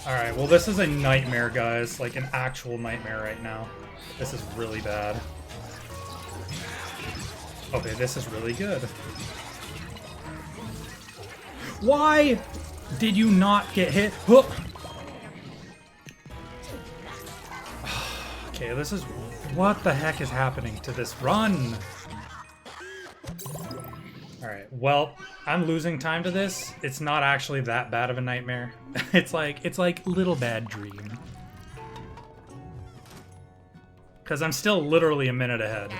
Alright, well this is a nightmare, guys. Like an actual nightmare right now. This is really bad. Okay, this is really good. Why did you not get hit? Okay, this is... What the heck is happening to this run? Alright, well, I'm losing time to this. It's not actually that bad of a nightmare. It's like Little Bad Dream. Because I'm still literally a minute ahead.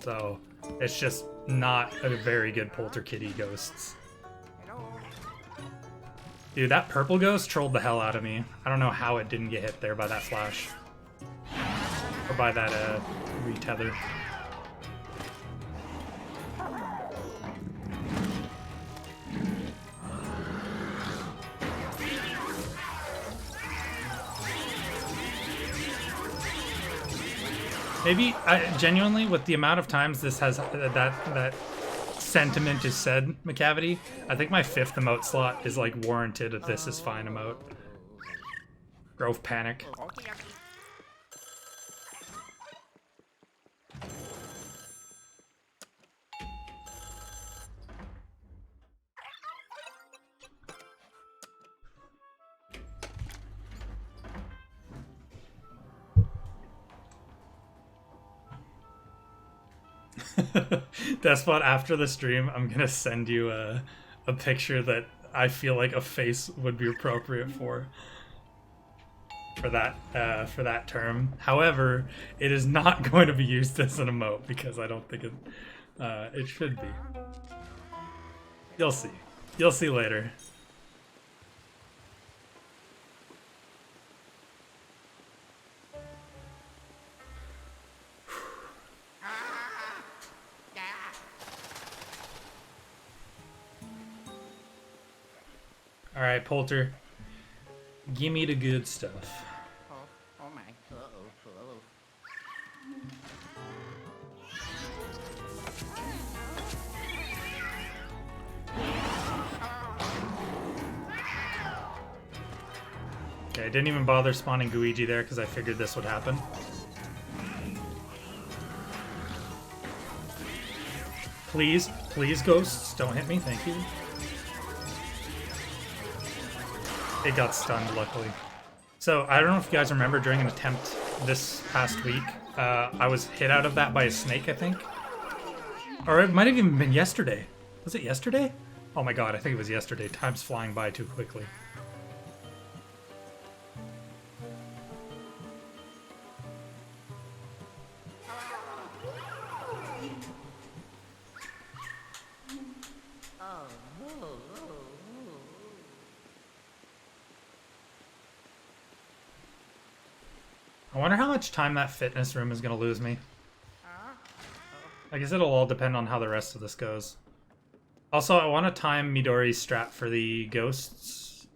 So, it's just not a very good Polterkitty Ghosts. Dude, that purple ghost trolled the hell out of me. I don't know how it didn't get hit there by that flash. Or by that, retether. Maybe, genuinely, with the amount of times this has that sentiment is said, McCavity, I think my 5th emote slot is like warranted if this is fine emote. Grove Panic. Despot, after the stream, I'm gonna send you a picture that I feel like a face would be appropriate for that term. However, it is not going to be used as an emote because I don't think it should be. You'll see. You'll see later. Alright, Polter. Give me the good stuff. Oh my. Okay, I didn't even bother spawning Luigi there because I figured this would happen. Please, please, ghosts, don't hit me, thank you. It got stunned, luckily. So, I don't know if you guys remember during an attempt this past week, I was hit out of that by a snake, I think. Or it might have even been yesterday. Was it yesterday? Oh my god, I think it was yesterday. Time's flying by too quickly. I wonder how much time that fitness room is going to lose me. I guess it'll all depend on how the rest of this goes. Also, I want to time Midori's strat for the ghosts.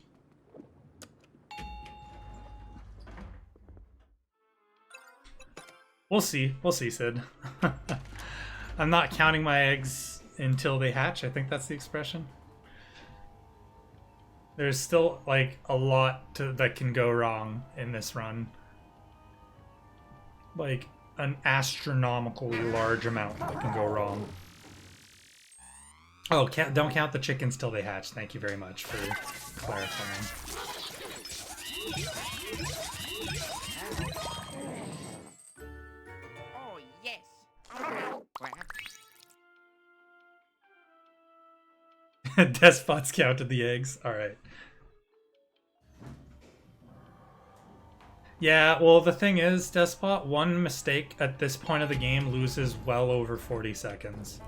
We'll see. We'll see, Sid. I'm not counting my eggs until they hatch. I think that's the expression. There's still, like, a lot that can go wrong in this run. Like, an astronomically large amount that can go wrong. Oh, don't count the chickens till they hatch. Thank you very much for clarifying. Despots counted the eggs. All right. Yeah, well, the thing is, Despot, one mistake at this point of the game loses well over 40 seconds.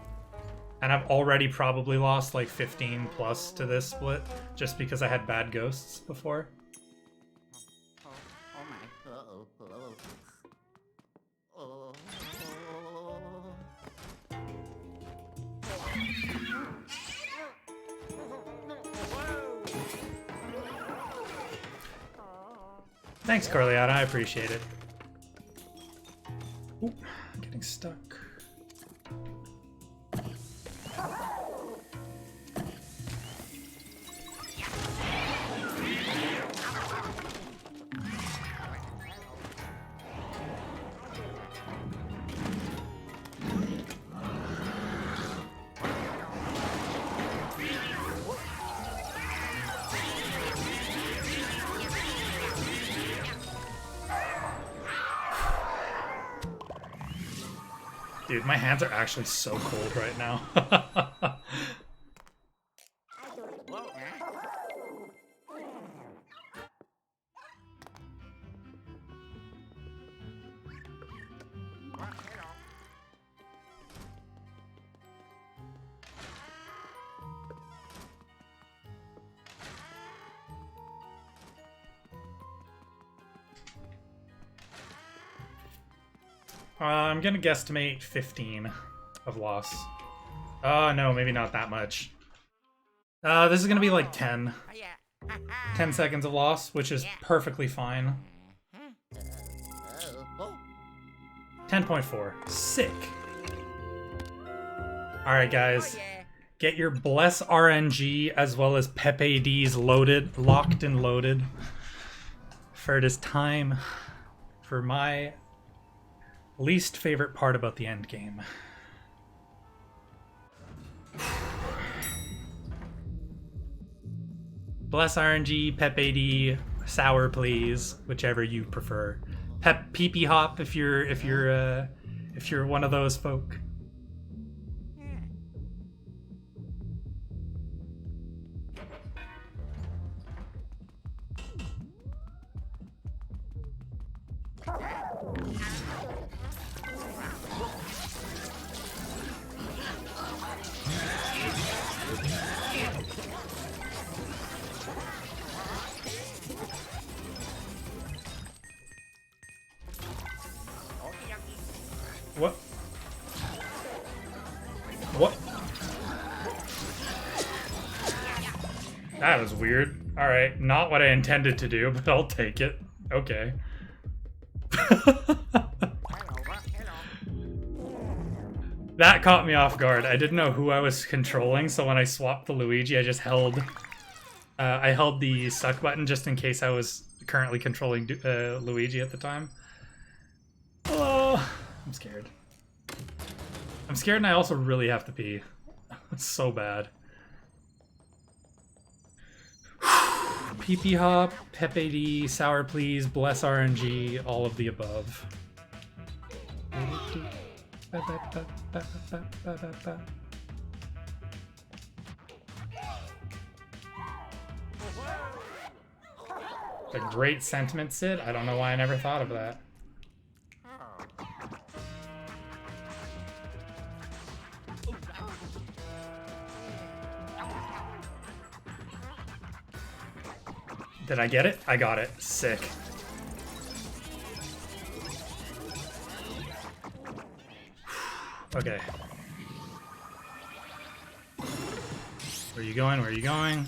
And I've already probably lost like 15 plus to this split, just because I had bad ghosts before. Oh my. Uh-oh. Oh. Thanks, Corleata, I appreciate it. Ooh, I'm getting stuck. Dude, my hands are actually so cold right now. I'm gonna guesstimate 15 of loss. No, maybe not that much. This is gonna be like 10. 10 seconds of loss, which is perfectly fine. 10.4. Sick. Alright, guys. Get your Bless RNG as well as Pepe D's loaded, locked and loaded. For it is time for my least favorite part about the end game. Bless RNG, Pepe D, sour please, whichever you prefer. Pee hop if you're one of those folk. What? What? That was weird. Alright, not what I intended to do, but I'll take it. Okay. That caught me off guard. I didn't know who I was controlling, so when I swapped the Luigi, I just held... I held the suck button just in case I was currently controlling Luigi at the time. Oh, I'm scared. I'm scared and I also really have to pee. It's so bad. PP Hop, Pepe D, Sour Please, Bless RNG, all of the above. A great sentiment, Sid. I don't know why I never thought of that. Did I get it? I got it. Sick. Okay. Where are you going? Where are you going?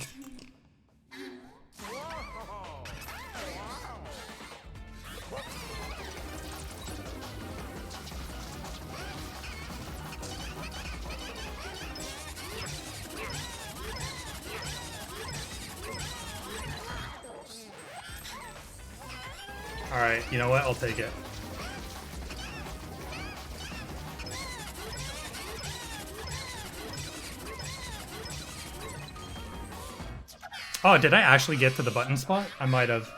Alright, you know what? I'll take it. Oh, did I actually get to the button spot? I might have.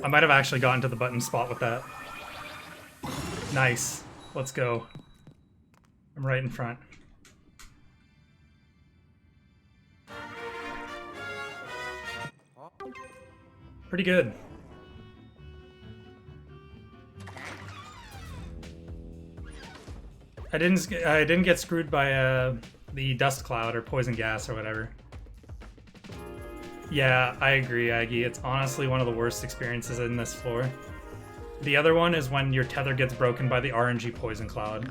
I might have actually gotten to the button spot with that. Nice. Let's go. I'm right in front. Pretty good. I didn't get screwed by the dust cloud or poison gas or whatever. Yeah, I agree, Aggie. It's honestly one of the worst experiences in this floor. The other one is when your tether gets broken by the RNG poison cloud.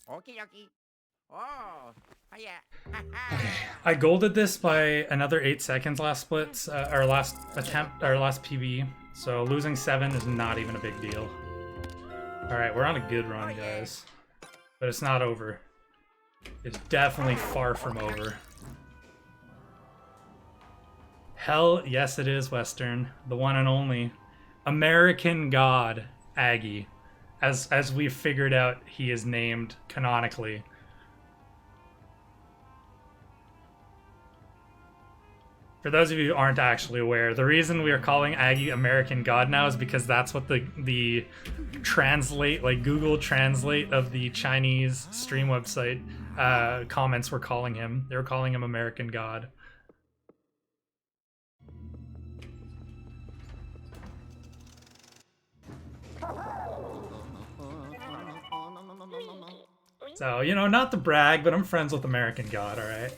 Okie dokie. Oh yeah. I golded this by another 8 seconds last splits, or last attempt, or last PB. So losing 7 is not even a big deal. Alright, we're on a good run, guys. But it's not over. It's definitely far from over. Hell, yes it is, Western. The one and only American God, Aggie. As we've figured out, he is named canonically. For those of you who aren't actually aware, the reason we are calling Aggie American God now is because that's what the translate, like Google Translate of the Chinese stream website comments were calling him. They were calling him American God. So, you know, not to brag, but I'm friends with American God, alright?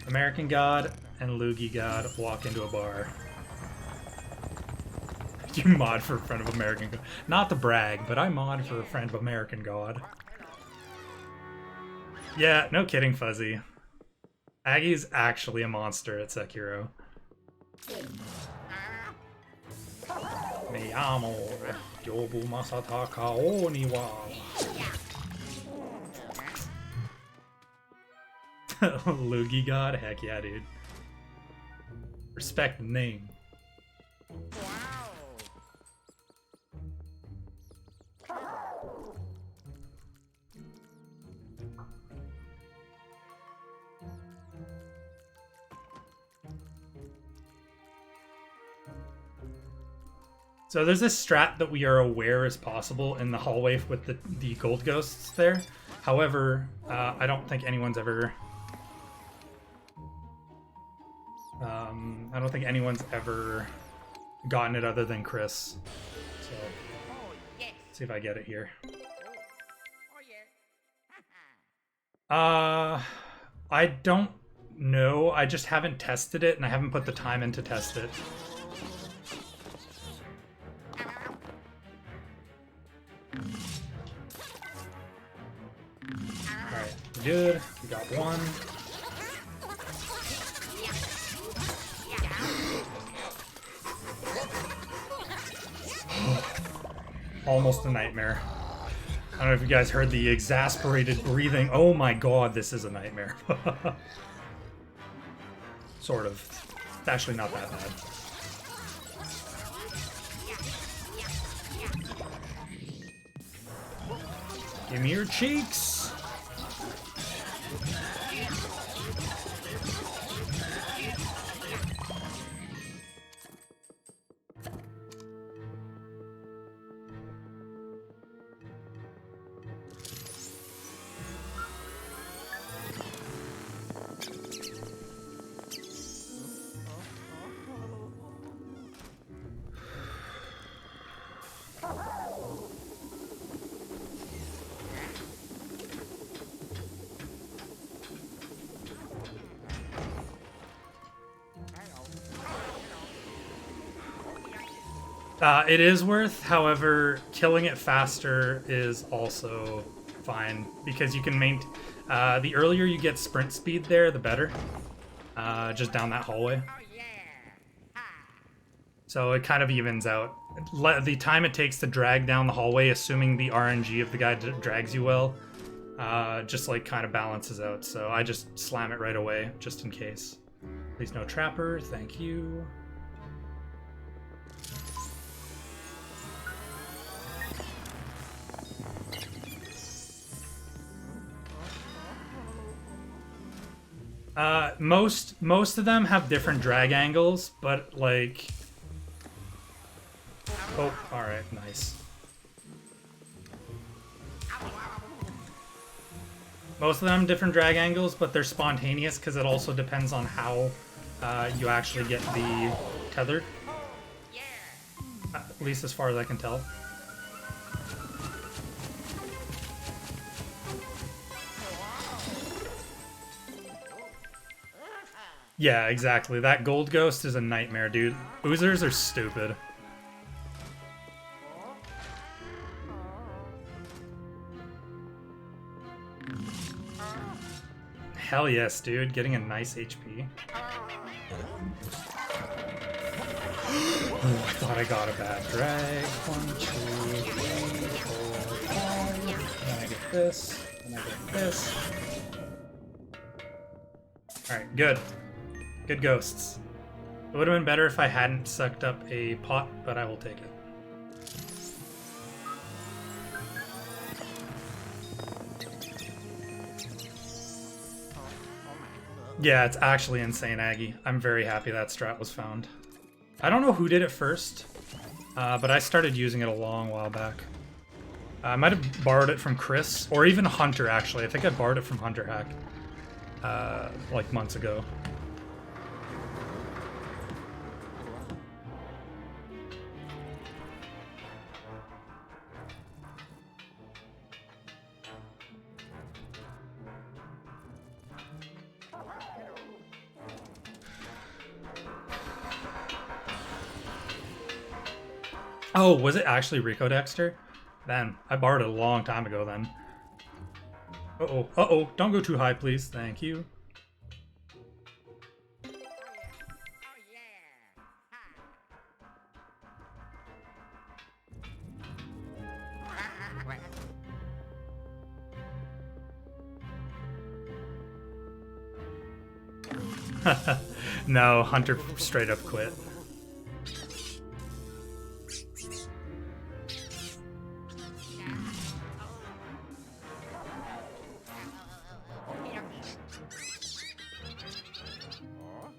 American God and Luigi God walk into a bar. You mod for a friend of American God. Not to brag, but I mod for a friend of American God. Yeah, no kidding, Fuzzy. Aggie's actually a monster at Sekiro. Me amo Yobu Masataka Oniwa. Luigi God? Heck yeah, dude. Respect the name. So there's this strat that we are aware is possible in the hallway with the gold ghosts there. However, I don't think anyone's ever... I don't think anyone's ever gotten it other than Chris. So, let's see if I get it here. I don't know. I just haven't tested it, and I haven't put the time in to test it. Alright, good. We got one. Almost a nightmare. I don't know if you guys heard the exasperated breathing. Oh my god, this is a nightmare. Sort of. It's actually not that bad. Give me your cheeks! It is worth, however, killing it faster is also fine, because you can maintain... the earlier you get sprint speed there, the better. Just down that hallway. So it kind of evens out. The time it takes to drag down the hallway, assuming the RNG of the guy drags you well, just like kind of balances out. So I just slam it right away, just in case. Please no trapper, thank you. Most of them have different drag angles, but like... Oh, alright, nice. Most of them different drag angles, but they're spontaneous because it also depends on how you actually get the tethered. At least as far as I can tell. Yeah, exactly. That gold ghost is a nightmare, dude. Oozers are stupid. Hell yes, dude. Getting a nice HP. Oh, I thought I got a bad drag. 1, 2, 3, 4, 5. Then I get this. Then I get this. Alright, good. Good ghosts. It would have been better if I hadn't sucked up a pot, but I will take it. Yeah, it's actually insane, Aggie. I'm very happy that strat was found. I don't know who did it first, but I started using it a long while back. I might have borrowed it from Chris, or even Hunter, actually. I think I borrowed it from Hunter Hack, like months ago. Oh, was it actually Rico Dexter? Then I borrowed it a long time ago then. Uh-oh, uh-oh, don't go too high, please. Thank you. No, Hunter straight up quit.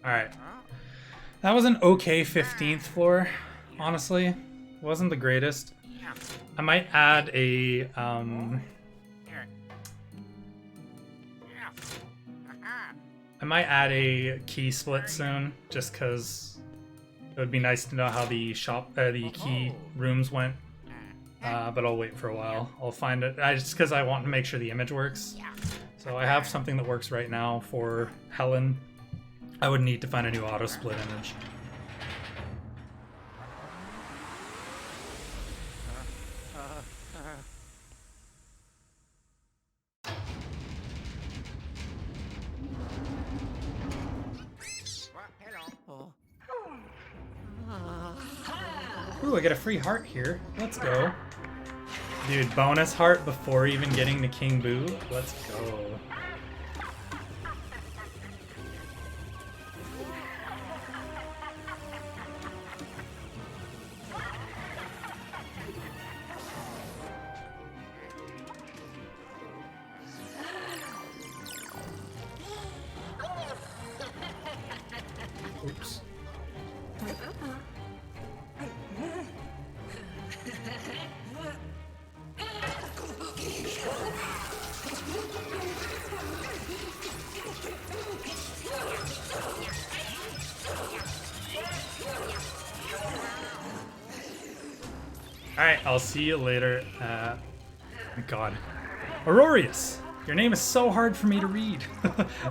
Alright. That was an okay 15th floor, honestly. It wasn't the greatest. I might add a, I might add a key split soon, just because it would be nice to know how the the key rooms went. But I'll wait for a while. I'll find it, just because I want to make sure the image works. So I have something that works right now for Helen. I would need to find a new auto split image. Ooh, I get a free heart here. Let's go. Dude, bonus heart before even getting the King Boo? Let's go. Oops. Alright, I'll see you later. God. Aurorius! Your name is so hard for me to read.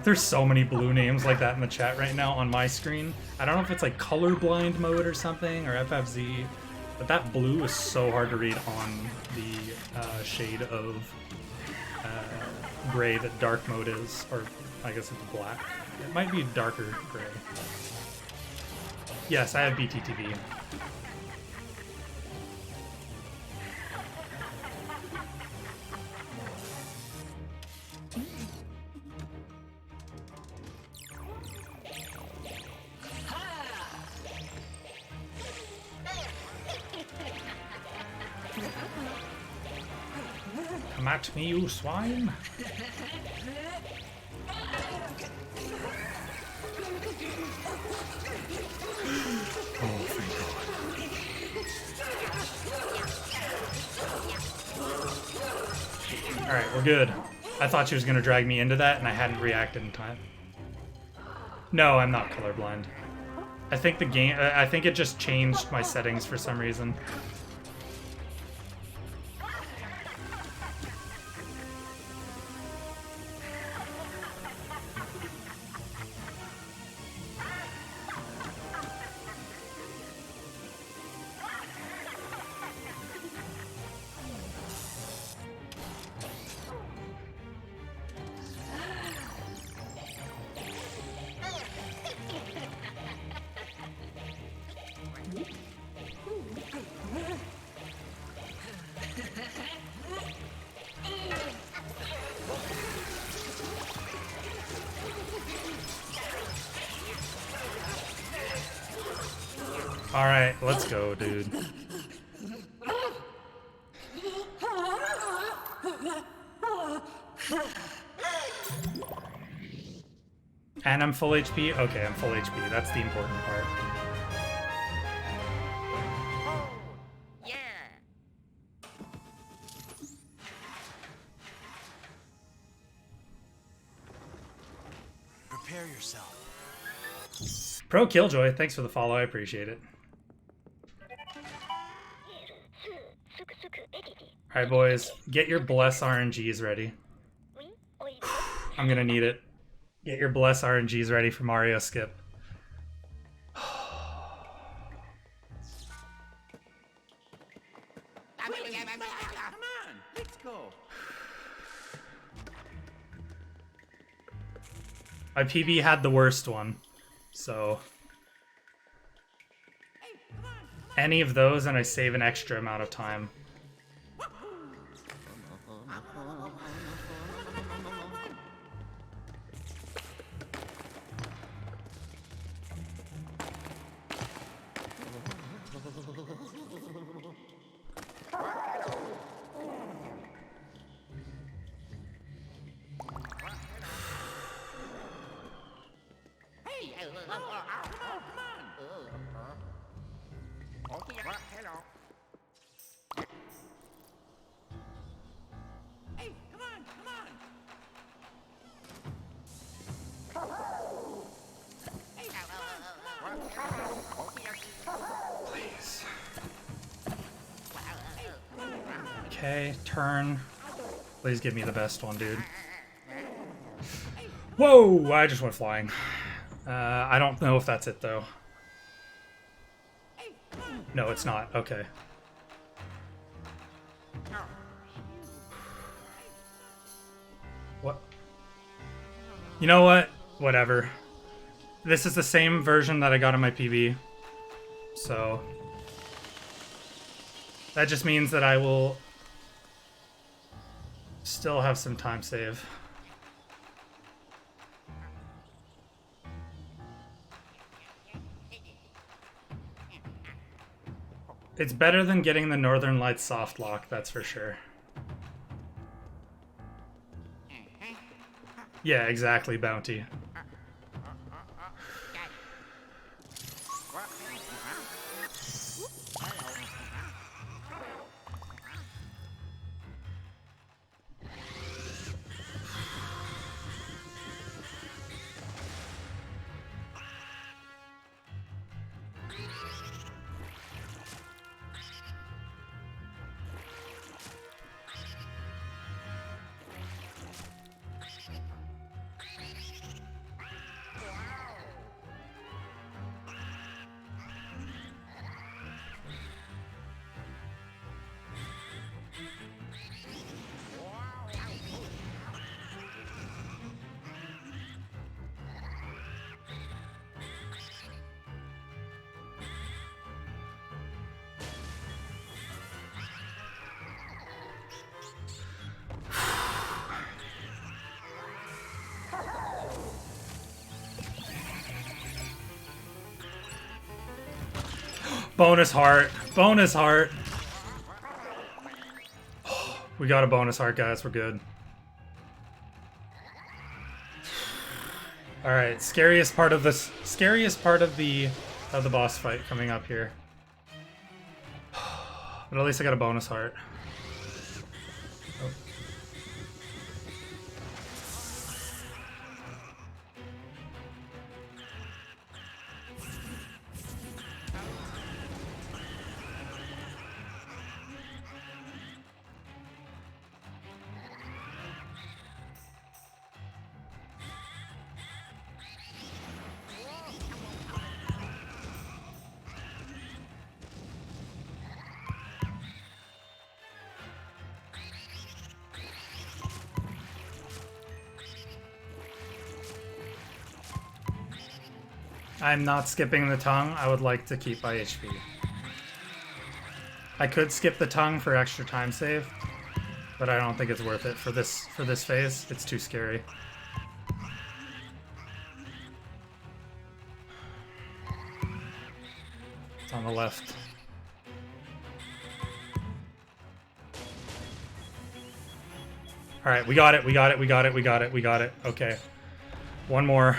There's so many blue names like that in the chat right now on my screen. I don't know if it's like colorblind mode or something, or FFZ, but that blue is so hard to read on the shade of gray that dark mode is, or I guess it's black. It might be darker gray. Yes, I have BTTV. Come at me, you swine. Oh, thank God. Alright, we're good. I thought she was going to drag me into that, and I hadn't reacted in time. No, I'm not colorblind. I think the game... I think it just changed my settings for some reason. Alright, let's go, dude. And I'm full HP? Okay, I'm full HP. That's the important part. Oh, yeah. Prepare yourself. Pro Killjoy, thanks for the follow. I appreciate it. Alright, boys. Get your Bless RNGs ready. I'm gonna need it. Get your Bless RNGs ready for Mario Skip. Come on, let's go. My PB had the worst one, so... any of those and I save an extra amount of time. Okay, turn. Please give me the best one, dude. Whoa! I just went flying. I don't know if that's it, though. No, it's not. Okay. What? You know what? Whatever. This is the same version that I got in my PB. So... that just means that I will... still have some time save. It's better than getting the Northern Lights soft lock, that's for sure. Yeah, exactly, Bounty. Bonus heart. Bonus heart. We got a bonus heart, guys. We're good. All right, scariest part of the boss fight coming up here. But at least I got a bonus heart. Oh. I'm not skipping the tongue. I would like to keep my HP. I could skip the tongue for extra time save, but I don't think it's worth it for this phase. It's too scary. It's on the left. All right, we got it. We got it. We got it. We got it. We got it. Okay. One more.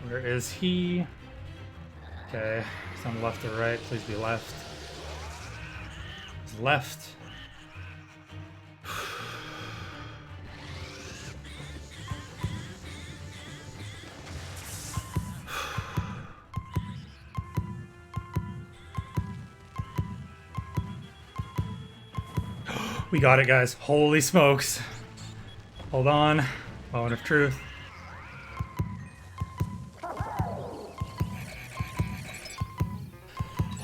Where is he? Okay, he's on left or right. Please be left. He's left. We got it, guys. Holy smokes. Hold on. Moment of truth.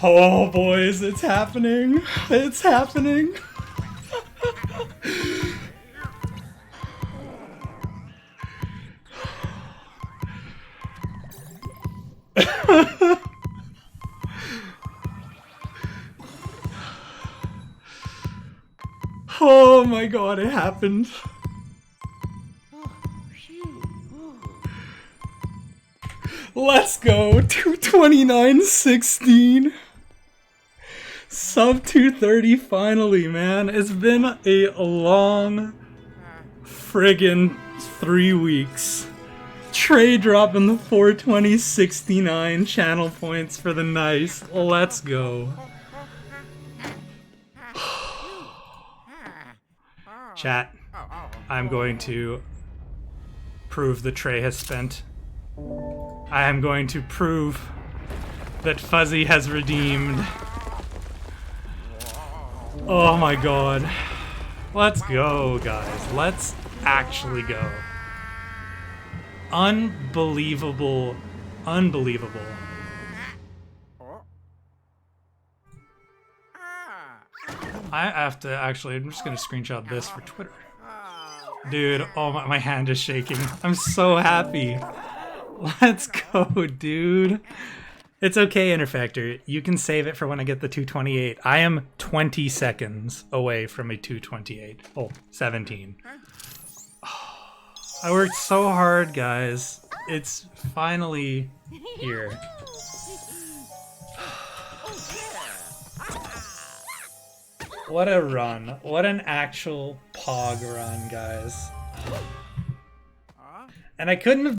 Oh, boys, it's happening. It's happening. Oh my god, it happened. Let's go. 229.16. Sub 230 finally, man. It's been a long friggin' 3 weeks. Trey dropping the 420.69 channel points for the nice. Let's go. Chat, I'm going to prove that Trey has spent. I am going to prove that Fuzzy has redeemed. Oh my god. Let's go, guys. Let's actually go. Unbelievable. Unbelievable. I have to actually, I'm just gonna screenshot this for Twitter. Dude, oh my hand is shaking. I'm so happy. Let's go, dude. It's okay, Interfactor. You can save it for when I get the 228. I am 20 seconds away from a 228. Oh, 17. I worked so hard, guys. It's finally here. What a run. What an actual pog run, guys. And I couldn't have